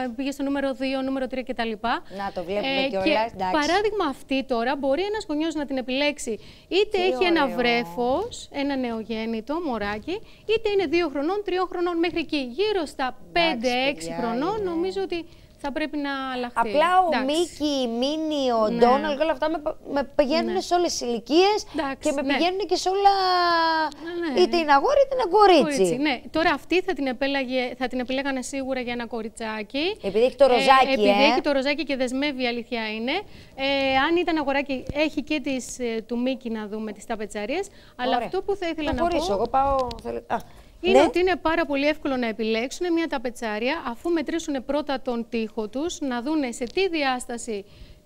1, πήγε στο νούμερο 2, νούμερο 3 κτλ. Να το βλέπουμε κιόλας, εντάξει. Παράδειγμα αυτή τώρα, μπορεί ένας γονιός να την επιλέξει, είτε έχει ένα βρέφος, ένα νεογέννητο μωράκι, είτε είναι 2 χρονών, 3 χρονών μέχρι εκεί, γύρω στα 5-6 χρονών, νομίζω ότι θα πρέπει να αλλάχτεί. Απλά ο Μίκη, η Μίνι, ο Ντόναλντ και όλα αυτά με πηγαίνουν σε όλες τις ηλικίες και με πηγαίνουν και σε όλα. Είτε είναι αγόρι είτε είναι κορίτσι. Ναι. Τώρα αυτή θα την επιλέγανε σίγουρα για ένα κοριτσάκι. Επειδή έχει το ροζάκι. Επειδή έχει το ροζάκι και δεσμεύει, η αλήθεια είναι. Αν ήταν αγοράκι, έχει και του Μίκη να δούμε τις ταπετσαρίες. Αλλά αυτό που θα ήθελα να πω. Εγώ πάω. Είναι ότι είναι πάρα πολύ εύκολο να επιλέξουν μια ταπετσάρια αφού μετρήσουν πρώτα τον τοίχο τους, να δούνε σε τι διάσταση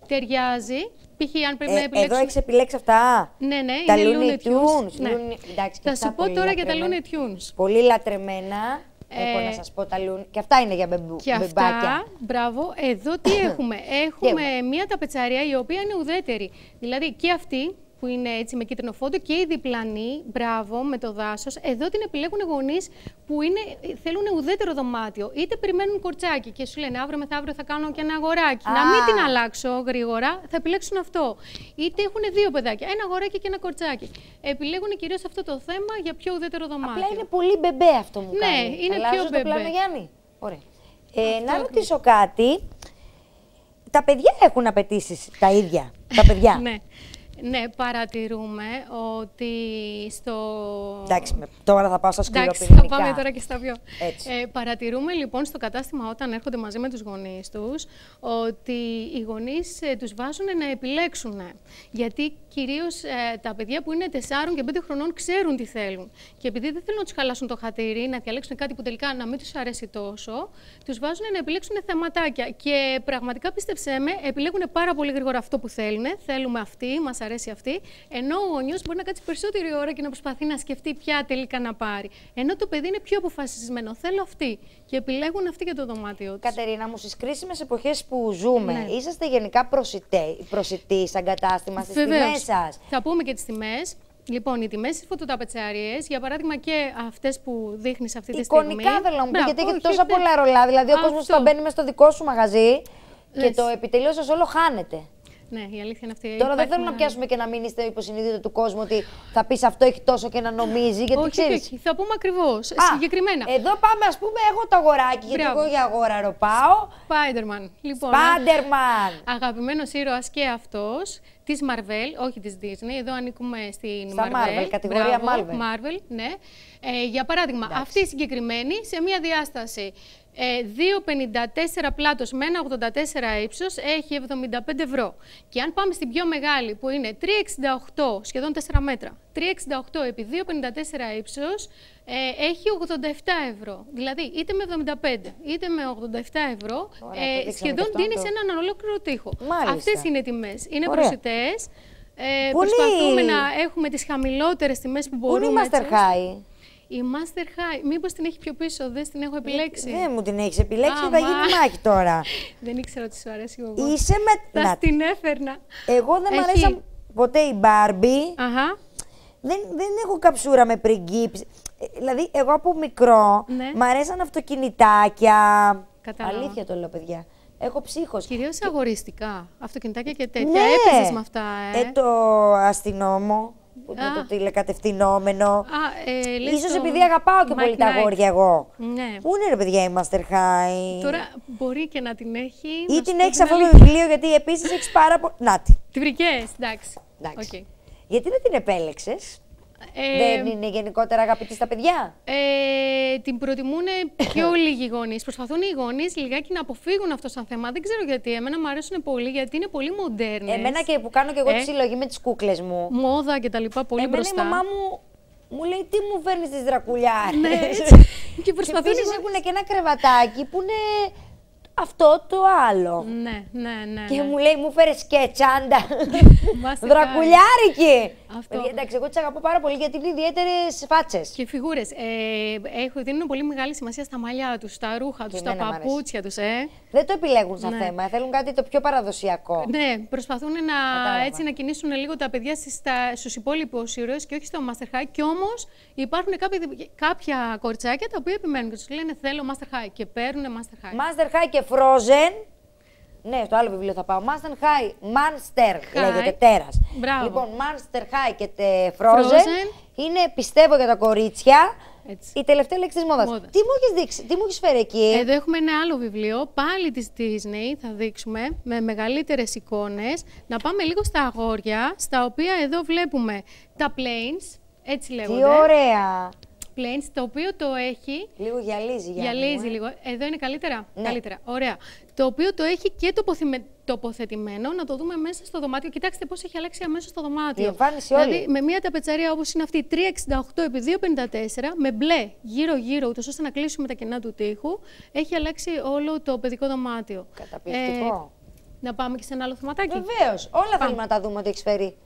ταιριάζει. Π.χ. αν πρέπει να επιλέξουν. Εδώ έχεις επιλέξει αυτά. Ναι, τα είναι Looney Tunes. Ναι. Εντάξει, θα σου πω τώρα για τα Looney Tunes. Πολύ λατρεμένα. Έχω να σας πω τα Looney. Και αυτά είναι για μπεμπάκια. Αυτά, μπράβο. Εδώ τι έχουμε. Έχουμε μια ταπετσαρία η οποία είναι ουδέτερη. Δηλαδή και αυτή που είναι έτσι με κίτρινο φόντο και η διπλανή, μπράβο, με το δάσος. Εδώ την επιλέγουν γονείς που θέλουν ουδέτερο δωμάτιο. Είτε περιμένουν κορτσάκι και σου λένε αύριο μεθαύριο θα κάνω και ένα αγοράκι. Να μην την αλλάξω γρήγορα, θα επιλέξουν αυτό. Είτε έχουν δύο παιδάκια, ένα αγοράκι και ένα κορτσάκι. Επιλέγουν κυρίως αυτό το θέμα για πιο ουδέτερο δωμάτιο. Απλά είναι πολύ μπεμπέ αυτό μου κάνει. Ναι, είναι πιο μπεμπέ. Το πλάνο, Γιάννη. Ωραία. Να ρωτήσω κάτι. Τα παιδιά έχουν απαιτήσεις τα ίδια. Τα παιδιά. Ναι, παρατηρούμε ότι Εντάξει, τώρα θα πάω στα σκληροπυρηνικά. Εντάξει, θα πάμε τώρα και στα πιο. Παρατηρούμε λοιπόν στο κατάστημα όταν έρχονται μαζί με τους γονείς τους ότι οι γονείς τους βάζουν να επιλέξουν. Γιατί κυρίως τα παιδιά που είναι 4 και 5 χρονών ξέρουν τι θέλουν. Και επειδή δεν θέλουν να τους χαλάσουν το χατήρι, να διαλέξουν κάτι που τελικά να μην τους αρέσει τόσο, τους βάζουν να επιλέξουν θεματάκια. Και πραγματικά πίστεψέ με, επιλέγουν πάρα πολύ γρήγορα αυτό που θέλουν. Θέλουμε αυτή, μας αρέσει αυτή. Ενώ ο γονιός μπορεί να κάτσει περισσότερη ώρα και να προσπαθεί να σκεφτεί ποια τελικά να πάρει. Ενώ το παιδί είναι πιο αποφασισμένο. Θέλω αυτή. Και επιλέγουν αυτή για το δωμάτιο τους. Κατερίνα μου, στις κρίσιμες εποχές που ζούμε, είσαστε γενικά προσιτοί σαν κατάστημα στις τιμές σας? Θα πούμε και τις τιμές. Λοιπόν, οι τιμές στις φωτοταπετσαρίες, για παράδειγμα και αυτές που δείχνεις αυτή τη στιγμή. Εικονικά θέλω να μου πει, γιατί έχετε τόσα πολλά ρολά. Δηλαδή, ο κόσμος θα μπαίνει μες στο δικό σου μαγαζί και το επιτελείο σας όλο χάνεται. Ναι, η αλήθεια είναι αυτή. Τώρα δεν θέλω να πιάσουμε και να μην είστε υποσυνείδητο του κόσμου ότι θα πεις αυτό έχει τόσο και να νομίζει. Γιατί ξέρεις. Όχι, θα πούμε ακριβώς. Συγκεκριμένα. Εδώ πάμε, ας πούμε, εγώ το αγοράκι. Γιατί εγώ για αγόραρο πάω. Spider-Man. Λοιπόν, Spider-Man. Αγαπημένος ήρωας και αυτός. Της Marvel, όχι της Disney. Εδώ ανήκουμε στην Marvel. Κατηγορία Marvel, ναι. Για παράδειγμα, αυτή η συγκεκριμένη σε μία διάσταση 2,54 πλάτος με 1,84 ύψος έχει 75 ευρώ. Και αν πάμε στην πιο μεγάλη που είναι 3,68, σχεδόν 4 μέτρα, 3,68 επί 2,54 ύψος έχει 87 ευρώ. Δηλαδή είτε με 75 είτε με 87 ευρώ σχεδόν δίνει σε έναν ολόκληρο τοίχο. Αυτές είναι οι τιμές. Είναι προσιτές. Προσπαθούμε να έχουμε τις χαμηλότερες τιμές που μπορούμε. Πού είναι η Master High? Η Master High, μήπως την έχει πιο πίσω, δεν την έχω επιλέξει. Δεν μου την έχεις επιλέξει, θα γίνει μάχη τώρα. Δεν ήξερα ότι σου αρέσει εγώ. Θα την έφερνα. Εγώ δεν μ' αρέσει ποτέ η Barbie. Δεν έχω καψούρα με πριγκίπι. Δηλαδή, εγώ από μικρό μ' αρέσαν αυτοκινητάκια. Κατάλαβα. Αλήθεια το λέω, παιδιά. Έχω ψύχος. Κυρίως αγοριστικά. Αυτοκινητάκια και τέτοια. Έπαιζες με αυτά, το αστυνόμο. Το τηλεκατευθυνόμενο. Ίσως επειδή αγαπάω και πολύ τα αγόρια εγώ. Ναι. Πού είναι ρε παιδιά η Master High? Τώρα μπορεί και να την έχει. Ή την έχεις αυτό το βιβλίο, γιατί επίσης έχεις πάρα πολύ. Νάτι. Τη βρήκες, εντάξει. Okay. Γιατί δεν την επέλεξες? Δεν είναι γενικότερα αγαπητή στα παιδιά? Την προτιμούν πιο λίγοι γονείς. Προσπαθούν οι γονείς λιγάκι να αποφύγουν αυτό σαν θέμα. Δεν ξέρω γιατί. Εμένα μου αρέσουν πολύ, γιατί είναι πολύ μοντέρνες. Εμένα και που κάνω και εγώ τη συλλογή με τις κούκλες μου. Μόδα και τα λοιπά, πολύ μπροστά. Η μαμά μου λέει τι μου φέρνεις τις δρακουλιάρες. Ναι, και προσπαθούν. Και έχουν και ένα κρεβατάκι που είναι αυτό το άλλο. Ναι. Και μου λέει, μου φέρες και τσάντα. Δρακουλιάρικη. Εντάξει, εγώ τις αγαπώ πάρα πολύ γιατί είναι ιδιαίτερες φάτσες. Και φιγούρες. Δίνουν πολύ μεγάλη σημασία στα μαλλιά τους, στα ρούχα τους, στα παπούτσια τους. Δεν το επιλέγουν σαν θέμα. Θέλουν κάτι το πιο παραδοσιακό. Ναι, προσπαθούν να κινήσουν λίγο τα παιδιά στους υπόλοιπους ήρωες και όχι στο Master High. Κι όμως υπάρχουν κάποια κοριτσάκια τα οποία επιμένουν και τους λένε θέλω Master High και παίρνουν Master High. Master High και Frozen. Ναι, στο άλλο βιβλίο θα πάω. Master High, Monster λέγεται, τέρας. Μπράβο. Λοιπόν, Monster High και Frozen είναι, πιστεύω, για τα κορίτσια. Έτσι. Η τελευταία λέξη της μόδας. Τι μου έχεις δείξει, τι μου έχεις φέρει εκεί? Εδώ έχουμε ένα άλλο βιβλίο, πάλι της Disney, θα δείξουμε, με μεγαλύτερες εικόνες. Να πάμε λίγο στα αγόρια, στα οποία εδώ βλέπουμε τα planes, έτσι λέγονται. Τι ωραία! Planes, το οποίο το έχει... Λίγο γυαλίζει, Γυαλίζει λίγο. Εδώ είναι καλύτερα. Ναι. Καλύτερα. Ωραία. Το οποίο το έχει και τοποθετημένο, να το δούμε μέσα στο δωμάτιο. Κοιτάξτε πώς έχει αλλάξει αμέσως το δωμάτιο. Η εμφάνιση δηλαδή, όλη. με μια ταπετσαρία όπως είναι αυτή, 368x254, με μπλε γύρω-γύρω, ούτως ώστε να κλείσουμε τα κενά του τοίχου, έχει αλλάξει όλο το παιδικό δωμάτιο. Καταπληκτικό. Να πάμε και σε ένα άλλο θεματάκι. Βεβαίως. Όλα θέλουμε να τα δούμε ότι έχεις φέρει.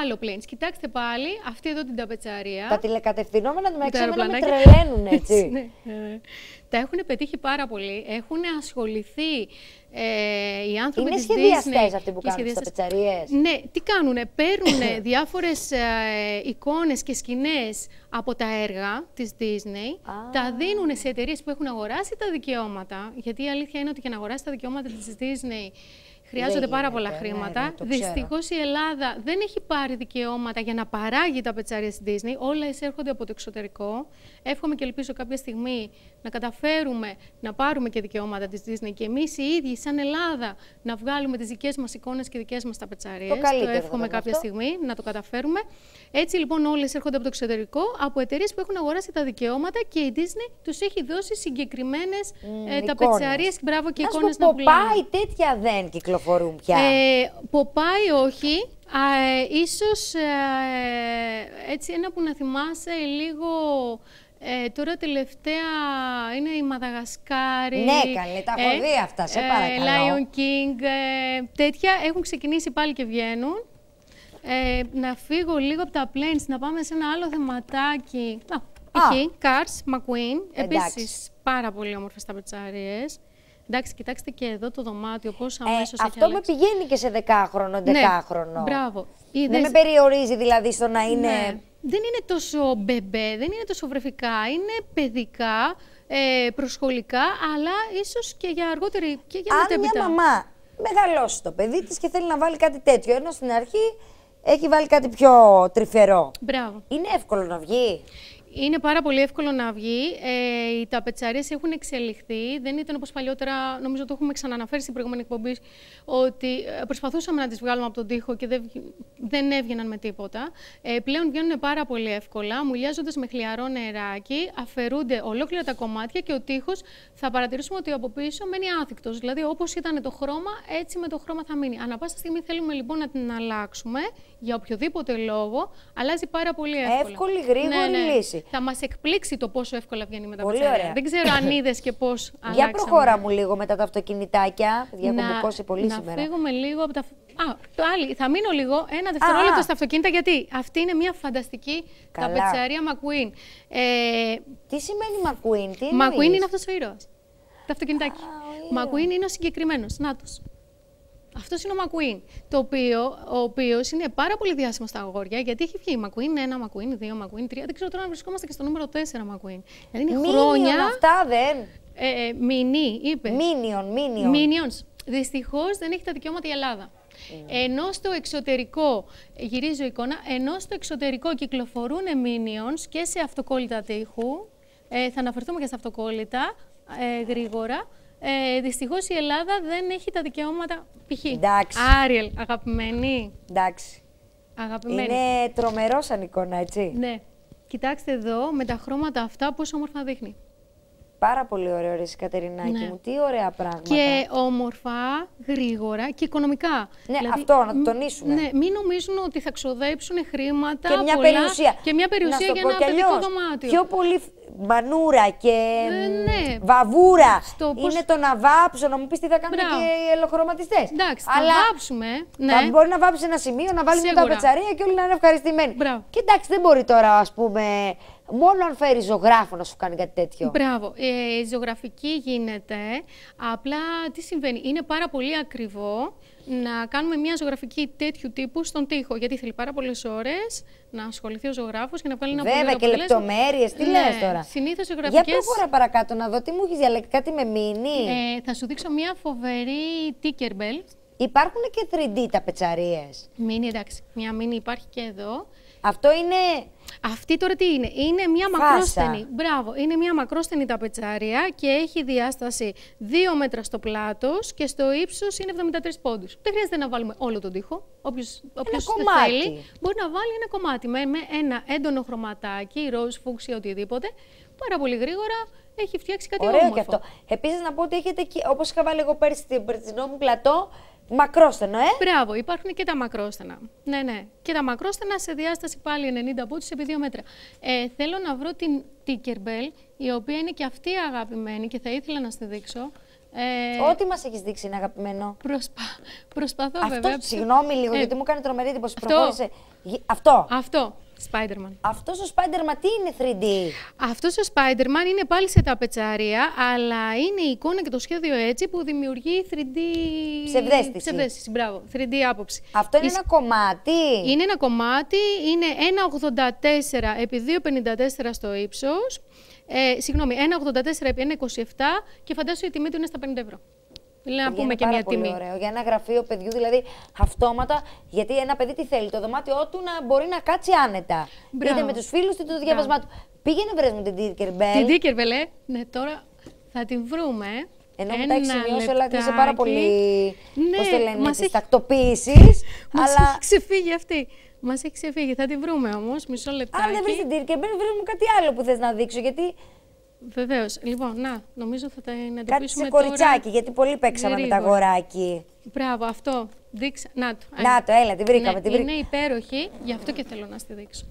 Άλλο planes. Κοιτάξτε πάλι αυτή εδώ την ταπετσαρία. Τα τηλεκατευθυνόμενα του μεταξύ με αεροπλανάκια. τρελαίνουν, έτσι. Ναι. Τα έχουν πετύχει πάρα πολύ. Έχουν ασχοληθεί οι άνθρωποι Είναι της σχεδιαστές Disney. αυτοί που κάνουν τις ταπετσαρίες. Ναι, τι κάνουνε. Παίρνουν διάφορες εικόνες και σκηνές από τα έργα της Disney, τα δίνουν σε εταιρείες που έχουν αγοράσει τα δικαιώματα, γιατί η αλήθεια είναι ότι για να αγοράσει τα δικαιώματα της Disney χρειάζονται πάρα πολλά χρήματα. Δυστυχώς η Ελλάδα δεν έχει πάρει δικαιώματα για να παράγει τα πετσάρια στη Disney. Όλα εισέρχονται από το εξωτερικό. Εύχομαι και ελπίζω κάποια στιγμή να καταφέρουμε να πάρουμε και δικαιώματα της Disney και εμείς οι ίδιοι, σαν Ελλάδα, να βγάλουμε τις δικές μας εικόνες και δικές μας τα πετσαρίες. Το εύχομαι κάποια στιγμή να το καταφέρουμε. Έτσι λοιπόν, όλες έρχονται από το εξωτερικό, από εταιρείες που έχουν αγοράσει τα δικαιώματα και η Disney τους έχει δώσει συγκεκριμένες τα πετσαρίες. Μπράβο και εικόνες να πουλάνε. Ποπάι τέτοια δεν κυκλοφορούν πια. Ποπάι όχι. Ίσως έτσι ένα που να θυμάσαι λίγο. Τώρα τελευταία είναι η Μαδαγασκάρη. Ναι, καλέ, τα έχω δει αυτά, σε παρακαλώ. Lion King, τέτοια έχουν ξεκινήσει πάλι και βγαίνουν. Να φύγω λίγο από τα planes, να πάμε σε ένα άλλο θεματάκι. Π.χ. Cars, McQueen, επίσης πάρα πολύ όμορφες τα πετσάριες. Εντάξει, κοιτάξτε και εδώ το δωμάτιο, πώς αμέσως έχει αυτό αλλάξει. με πηγαίνει και σε 10χρονο, 11χρονο. Ναι, μπράβο. Δεν με περιορίζει δηλαδή στο να είναι... Ναι. Δεν είναι τόσο μπεμπέ, δεν είναι τόσο βρεφικά, είναι παιδικά, προσχολικά, αλλά ίσως και για αργότερη και για μετέπειτα. Αν μια μαμά μεγαλώσει το παιδί της και θέλει να βάλει κάτι τέτοιο, ενώ στην αρχή έχει βάλει κάτι πιο τρυφερό. Μπράβο. Είναι εύκολο να βγει. Είναι πάρα πολύ εύκολο να βγει. Οι ταπετσαρίες έχουν εξελιχθεί. Δεν ήταν όπως παλιότερα, νομίζω το έχουμε ξαναναφέρει στην προηγούμενη εκπομπή, ότι προσπαθούσαμε να τις βγάλουμε από τον τοίχο και δεν έβγαιναν με τίποτα. Πλέον βγαίνουν πάρα πολύ εύκολα, μουλιάζοντας με χλιαρό νεράκι, αφαιρούνται ολόκληρα τα κομμάτια και ο τοίχος θα παρατηρήσουμε ότι από πίσω μένει άθικτος. Δηλαδή, όπως ήταν το χρώμα, έτσι με το χρώμα θα μείνει. Ανά πάσα στιγμή θέλουμε λοιπόν να την αλλάξουμε για οποιοδήποτε λόγο, αλλάζει πάρα πολύ εύκολα. Εύκολη, γρήγορη λύση. Θα μας εκπλήξει το πόσο εύκολα βγαίνει με τα πετσάρια. Δεν ξέρω αν είδες και πώς αλλάξαμε. Για προχώρα μου λίγο μετά τα αυτοκινητάκια. Έχω μπουκώσει πολύ σήμερα. Να φύγουμε λίγο από τα... το άλλο. Θα μείνω λίγο ένα δευτερόλεπτο στα αυτοκίνητα, γιατί αυτή είναι μια φανταστική ταπετσαρία McQueen. Τι σημαίνει McQueen, τι McQueen είναι αυτός ο ήρωας. Το αυτοκινητάκι. McQueen είναι ο συγκεκριμένος. Νάτος. Αυτός είναι ο McQueen, ο οποίος είναι πάρα πολύ διάσημος στα αγόρια, γιατί έχει βγει McQueen 1, McQueen 2, McQueen 3. Δεν ξέρω τώρα αν βρισκόμαστε και στο νούμερο 4 McQueen. Δηλαδή είναι χρόνια. Αυτά δεν. Μινί, είπε. Minions. Δυστυχώς δεν έχει τα δικαιώματα η Ελλάδα. Ενώ στο εξωτερικό, γυρίζω εικόνα, ενώ στο εξωτερικό κυκλοφορούν Minions και σε αυτοκόλλητα τείχου. Θα αναφερθούμε και στα αυτοκόλλητα γρήγορα. Δυστυχώς η Ελλάδα δεν έχει τα δικαιώματα. Π.χ. Άριελ, αγαπημένη. Εντάξει. Αγαπημένη. Είναι τρομερό σαν εικόνα, έτσι. Ναι. Κοιτάξτε εδώ με τα χρώματα αυτά πόσο όμορφα δείχνει. Πάρα πολύ ωραίο, ρε Κατερινάκη μου. Τι ωραία πράγματα. Και όμορφα, γρήγορα και οικονομικά. Ναι, δηλαδή, αυτό να το τονίσουμε. Ναι, μην νομίζουν ότι θα ξοδέψουν χρήματα και μια πολλά, περιουσία. Και μια περιουσία για ένα παιδικό δωμάτιο. Πιο πολύ μανούρα και βαβούρα είναι το να βάψω, να μου πεις τι θα κάνουν και οι ελοχρωματιστές. Εντάξει, αλλά θα βάψουμε. Ναι. Μπορεί να βάψει ένα σημείο, να βάλει μια ταπετσαρία και όλοι να είναι ευχαριστημένοι. Μπράβο. Και εντάξει, δεν μπορεί τώρα, ας πούμε, μόνο αν φέρει ζωγράφο να σου κάνει κάτι τέτοιο. Μπράβο. Η ζωγραφική γίνεται. Απλά τι συμβαίνει. Είναι πάρα πολύ ακριβό να κάνουμε μια ζωγραφική τέτοιου τύπου στον τοίχο. Γιατί θέλει πάρα πολλές ώρες να ασχοληθεί ο ζωγράφος και να βγάλει ένα πολύ ωραίο αποτέλεσμα. Βέβαια, και λεπτομέρειες. Τι λες τώρα. Συνήθως ζωγραφικές. Για προχώρα παρακάτω να δω τι μου έχεις διαλέξει. Κάτι με μίνι. Θα σου δείξω μια φοβερή Tinkerbell. Υπάρχουν και 3D τα πετσαρίες. Μίνι, εντάξει. Μια μίνι υπάρχει και εδώ. Αυτό είναι Αυτή τώρα τι είναι? Είναι μια μακρόστενη. Μπράβο, είναι μια μακρόστενη ταπετσάρια και έχει διάσταση 2 μέτρα στο πλάτος και στο ύψος είναι 73 πόντους. Δεν χρειάζεται να βάλουμε όλο τον τοίχο. Όποιος θέλει μπορεί να βάλει ένα κομμάτι με ένα έντονο χρωματάκι, ροζ, φούξι, οτιδήποτε. Πάρα πολύ γρήγορα έχει φτιάξει κάτι ωραίο όμορφο. Και αυτό. Επίσης να πω ότι έχετε, όπως είχα βάλει εγώ πέρσι στην περσινό μου πλατό, μακρόστενο, Μπράβο, υπάρχουν και τα μακρόστενα. Ναι. Και τα μακρόστενα σε διάσταση πάλι 90 πόντους επί 2 μέτρα. Θέλω να βρω την Tinkerbell, η οποία είναι και αυτή αγαπημένη και θα ήθελα να στη δείξω. Ό,τι μας έχεις δείξει είναι αγαπημένο. Προσπαθώ αυτό, βέβαια. Συγγνώμη λίγο, γιατί μου κάνει τρομερή εντύπωση. Αυτό. Spider-Man. Αυτός ο Spider-Man τι είναι 3D? Αυτός ο Spider-Man είναι πάλι σε ταπετσάρια, αλλά είναι η εικόνα και το σχέδιο έτσι που δημιουργεί 3D... Ψευδαίσθηση, μπράβο. 3D άποψη. Αυτό είναι ένα κομμάτι? Είναι ένα κομμάτι, είναι 1,84 επί 2,54 στο ύψος. Συγγνώμη, 1,84 επί 1,27 και φαντάσου η τιμή του είναι στα 50 ευρώ. Δηλαδή να πούμε και μια τιμή. Πολύ ωραίο. Για ένα γραφείο παιδιού, δηλαδή αυτόματα, γιατί ένα παιδί τι θέλει, το δωμάτιό του να μπορεί να κάτσει άνετα. Μπράβο. Είτε με τους φίλους, είτε το διάβασμά του. Πήγαινε βρες μου την Tinkerbell. Την Tinkerbell, ναι, τώρα θα την βρούμε. Ενώ μου τα έχει σημειώσει όλα και είσαι πάρα πολύ. Ναι, πώς το λένε, τις τακτοποίησεις. Μας έχει ξεφύγει αυτή. Μας έχει ξεφύγει. Θα την βρούμε όμως, μισό λεπτάκι. Αν δεν βρεις την Tinkerbell, βρες μου κάτι άλλο που θες να δείξω. Γιατί. Βεβαίως. Λοιπόν, νομίζω θα τα εντοπίσουμε κάτι σε κοριτσάκι, γιατί πολύ παίξαμε με τα αγοράκι. Μπράβο, αυτό. Δείξα. Να το, έλα, την βρήκαμε. Ναι, είναι υπέροχη, γι' αυτό και θέλω να στη δείξω.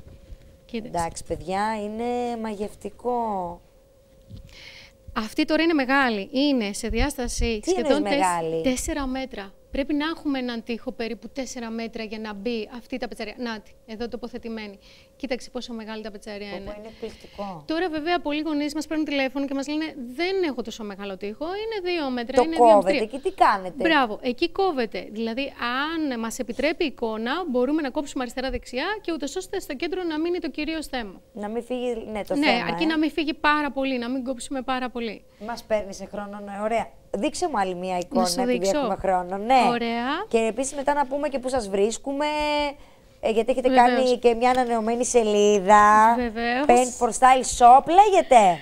Κοίταξε. Εντάξει, παιδιά, είναι μαγευτικό. Αυτή τώρα είναι μεγάλη. Είναι σε διάσταση σχεδόν 4 μέτρα. Πρέπει να έχουμε έναν τοίχο περίπου 4 μέτρα για να μπει αυτή η ταπετσαρία. Νάτι, εδώ τοποθετημένη. Κοίταξε πόσο μεγάλη ταπετσαρία είναι. Είναι εκπληκτικό. Τώρα, βέβαια, πολλοί γονείς μας παίρνουν τηλέφωνο και μας λένε: δεν έχω τόσο μεγάλο τοίχο, είναι 2 μέτρα. Το είναι κόβετε και τι κάνετε? Μπράβο, εκεί κόβεται. Δηλαδή, αν μας επιτρέπει η εικόνα, μπορούμε να κόψουμε αριστερά-δεξιά και ούτως ώστε στο κέντρο να μείνει το κυρίως θέμα. Να μην φύγει το θέμα. Ναι, αρκεί να μην φύγει πάρα πολύ, να μην κόψουμε πάρα πολύ. Μας παίρνει σε χρόνο, ωραία. Δείξε μου άλλη μια εικόνα, επειδή έχουμε χρόνο. Ναι. Ωραία. Και επίσης μετά να πούμε και πού σας βρίσκουμε, γιατί έχετε κάνει και μια ανανεωμένη σελίδα. Βεβαίως. Paint for Style Shop λέγεται.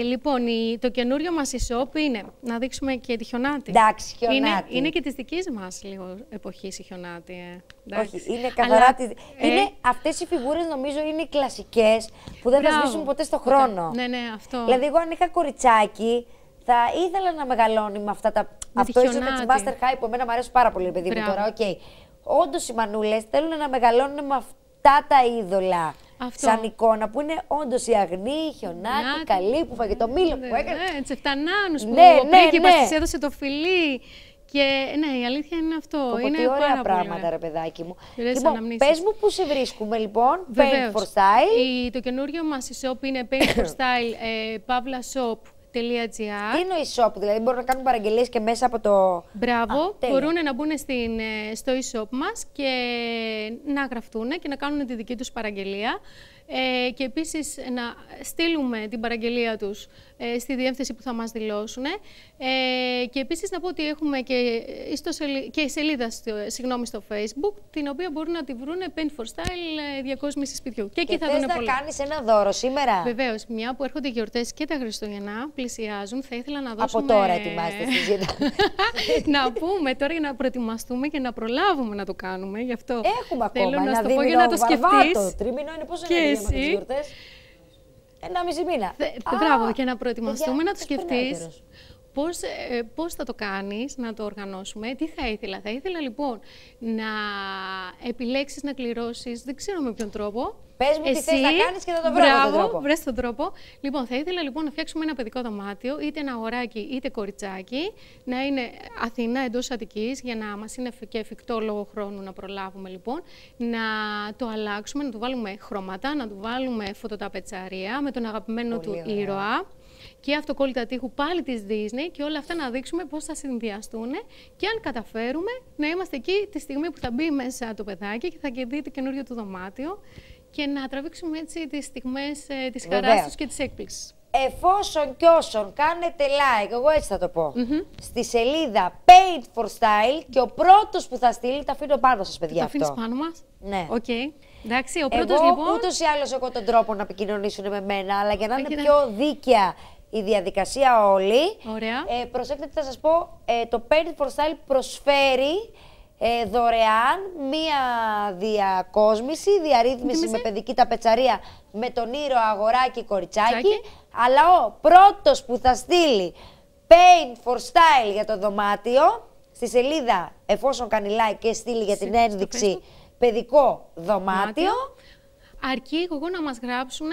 Λοιπόν, το καινούριο μας e-shop είναι, να δείξουμε και τη Χιονάτη. Εντάξει, Χιονάτη. Είναι και της δικής μας λίγο εποχής η Χιονάτη. Όχι, είναι καθαρά είναι αυτές οι φιγούρες, νομίζω, είναι οι κλασικές που δεν θα σβήσουν ποτέ στο χρόνο. Ναι, αυτό. Δηλαδή, εγώ αν είχα κοριτσάκι, θα ήθελα να μεγαλώνει με αυτά τα. Αυτό ίσως με τις Master High που εμένα μου αρέσει πάρα πολύ, παιδί μου τώρα. Όντως οι μανούλες θέλουν να μεγαλώνουν με αυτά τα είδωλα. Σαν εικόνα που είναι όντως η Αγνή, η Χιονάτη, καλή που φάγε το μήλο που έκανε. Ναι, τους Εφτανάνους που ο πρίγκιπας της έδωσε το φιλί. Και ναι, η αλήθεια είναι αυτό. Είναι τι ωραία πάρα πράγματα, πολύ. ρε παιδάκι μου. Λοιπόν, πες μου πού σε βρίσκουμε, λοιπόν. Βεβαίως. Paint for Style. Το καινούριο μας e-shop είναι Paint for Style pavlashop.gr. Τι είναι e-shop, δηλαδή μπορούν να κάνουν παραγγελίες και μέσα από το. Μπράβο, μπορούν να μπουν στο e-shop μας και να γραφτούν και να κάνουν τη δική τους παραγγελία. Και επίσης να στείλουμε την παραγγελία τους στη διεύθυνση που θα μας δηλώσουν. Και επίσης να πω ότι έχουμε και σελίδα στο Facebook, την οποία μπορούν να τη βρουν Paint for Style διακόσμηση σπιτιού. Και εκεί θα δουν πολλά. Θες να κάνεις ένα δώρο σήμερα? Βεβαίως, μια που έρχονται οι γιορτές και τα Χριστούγεννα πλησιάζουν, θα ήθελα να δώσουμε. Από τώρα ετοιμάστε στη ζήτα. Να πούμε τώρα για να προετοιμαστούμε και να προλάβουμε να το κάνουμε. Γι' αυτό έχουμε ακόμα ένα δίμηνο για να το σκεφτείς. Τρίμηνο είναι πόσο είναι για τις γιορτές? 1,5 μήνα. Μπράβο, και να προετοιμαστούμε, να το σκεφτείς. Πώς θα το κάνεις, να το οργανώσουμε, τι θα ήθελα. Θα ήθελα λοιπόν να επιλέξεις να κληρώσεις, δεν ξέρω με ποιον τρόπο. Πες μου τι θες να κάνεις και θα το βρω τον τρόπο. Μπράβο, βρες τον τρόπο. Λοιπόν, θα ήθελα λοιπόν να φτιάξουμε ένα παιδικό δωμάτιο, είτε ένα αγοράκι είτε κοριτσάκι, να είναι Αθήνα, εντός Αττικής, για να μας είναι και εφικτό λόγω χρόνου να προλάβουμε λοιπόν, να το αλλάξουμε, να του βάλουμε χρώματα, να του βάλουμε φωτοταπετσαρία με τον αγαπημένο του ήρωα. Και αυτοκόλλητα τείχου πάλι της Disney και όλα αυτά να δείξουμε πώς θα συνδυαστούν και αν καταφέρουμε να είμαστε εκεί τη στιγμή που θα μπει μέσα το παιδάκι και θα δει το καινούριο του δωμάτιο και να τραβήξουμε έτσι τις στιγμές της χαράς τους και της έκπληξης. Εφόσον κι όσον κάνετε like, εγώ έτσι θα το πω, στη σελίδα Paint for Style και ο πρώτος που θα στείλει, τα αφήνω πάνω σας, παιδιά. Τα αφήνεις πάνω μας? Ναι. Okay. Εντάξει, ο πρώτος λοιπόν. Ούτως ή άλλως έχω τον τρόπο να επικοινωνήσουν με μένα, αλλά για να είναι πιο δίκαια η διαδικασία όλη. Ωραία. Προσέξτε τι θα σας πω. Το Paint for Style προσφέρει δωρεάν μία διακόσμηση, διαρρύθμιση με παιδική ταπετσαρία με τον ήρωα αγοράκι κοριτσάκι. Αλλά ο πρώτος που θα στείλει Paint for Style για το δωμάτιο, στη σελίδα, εφόσον κάνει like και στείλει για την ένδειξη παιδικό δωμάτιο, αρκεί εγώ να μας γράψουν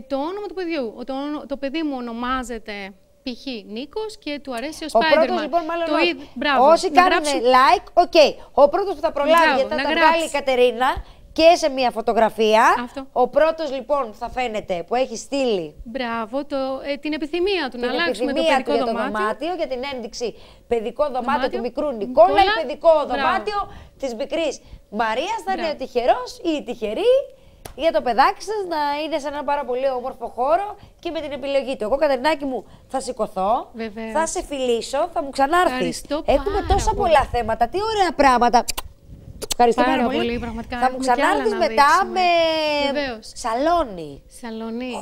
το όνομα του παιδιού. Το παιδί μου ονομάζεται π.χ. Νίκος και του αρέσει ο Spider-Man. Ο πρώτος λοιπόν, μάλλον όσοι κάνουν like, ο πρώτος που θα προλάβει, γιατί θα τα βγάλει η Κατερίνα και σε μια φωτογραφία. Αυτό. Ο πρώτος λοιπόν θα φαίνεται που έχει στείλει. Μπράβο, την επιθυμία του να αλλάξουμε το παιδικό δωμάτιο. Για την ένδειξη παιδικό δωμάτιο του μικρού Νικόλα ή παιδικό δωμάτιο της μικρής Μαρίας. Θα είναι ο τυχερός ή η τυχερή για το παιδάκι σας να είναι σε ένα πάρα πολύ όμορφο χώρο και με την επιλογή του. Εγώ, Κατερινάκη μου, θα σηκωθώ, θα σε φιλήσω, θα μου ξανάρθεις. Έχουμε τόσα πολλά θέματα, τι ωραία πράγματα. Ευχαριστώ πάρα πολύ. Πραγματικά. Θα μου ξανάρθεις μετά με σαλόνι.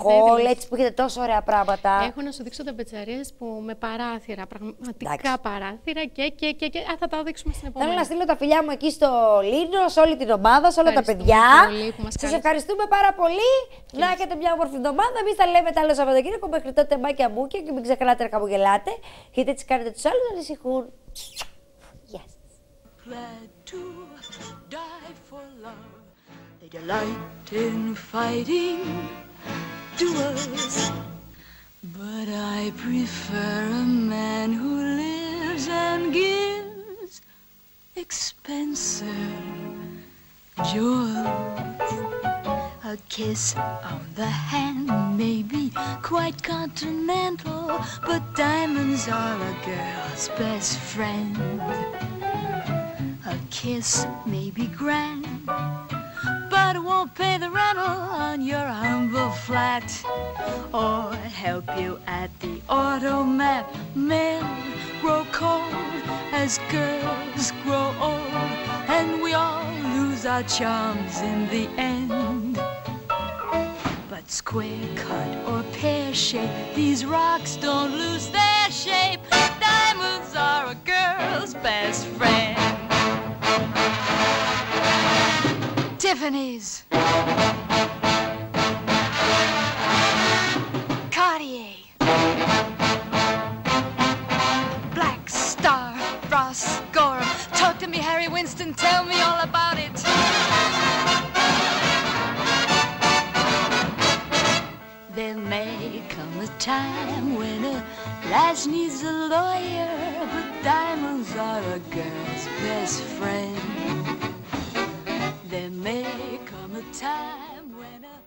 Χολ, έτσι που έχετε τόσο ωραία πράγματα. Έχω να σου δείξω ταπετσαρίες που με παράθυρα, πραγματικά παράθυρα και θα τα δείξουμε στην επόμενη. Θέλω να στείλω τα φιλιά μου εκεί στο Λίνο, σε όλη την ομάδα, σε όλα τα παιδιά. Σας ευχαριστούμε πάρα πολύ. Να έχετε μια όμορφη εβδομάδα. Εμείς τα λέμε τα άλλο Σαββατοκύριακο. Μέχρι τότε μάκια μου και μην ξεχνάτε να χαμογελάτε, γιατί έτσι κάνετε τους άλλους να ανησυχούν. Γεια σας. To die for love, they delight in fighting duels, but I prefer a man who lives and gives expensive jewels. A kiss on the hand may be quite continental, but diamonds are a girl's best friend. A kiss may be grand, but it won't pay the rental on your humble flat, or help you at the automat. Men grow cold as girls grow old, and we all lose our charms in the end. But square cut or pear shape, these rocks don't lose their shape. Diamonds are a girl's best friend. Tiffany's, Cartier, Black Star, Ross Gorham. Talk to me, Harry Winston, tell me all about it. There may come a time when a lass needs a lawyer, but diamonds are a girl's best friend. There may come a time when a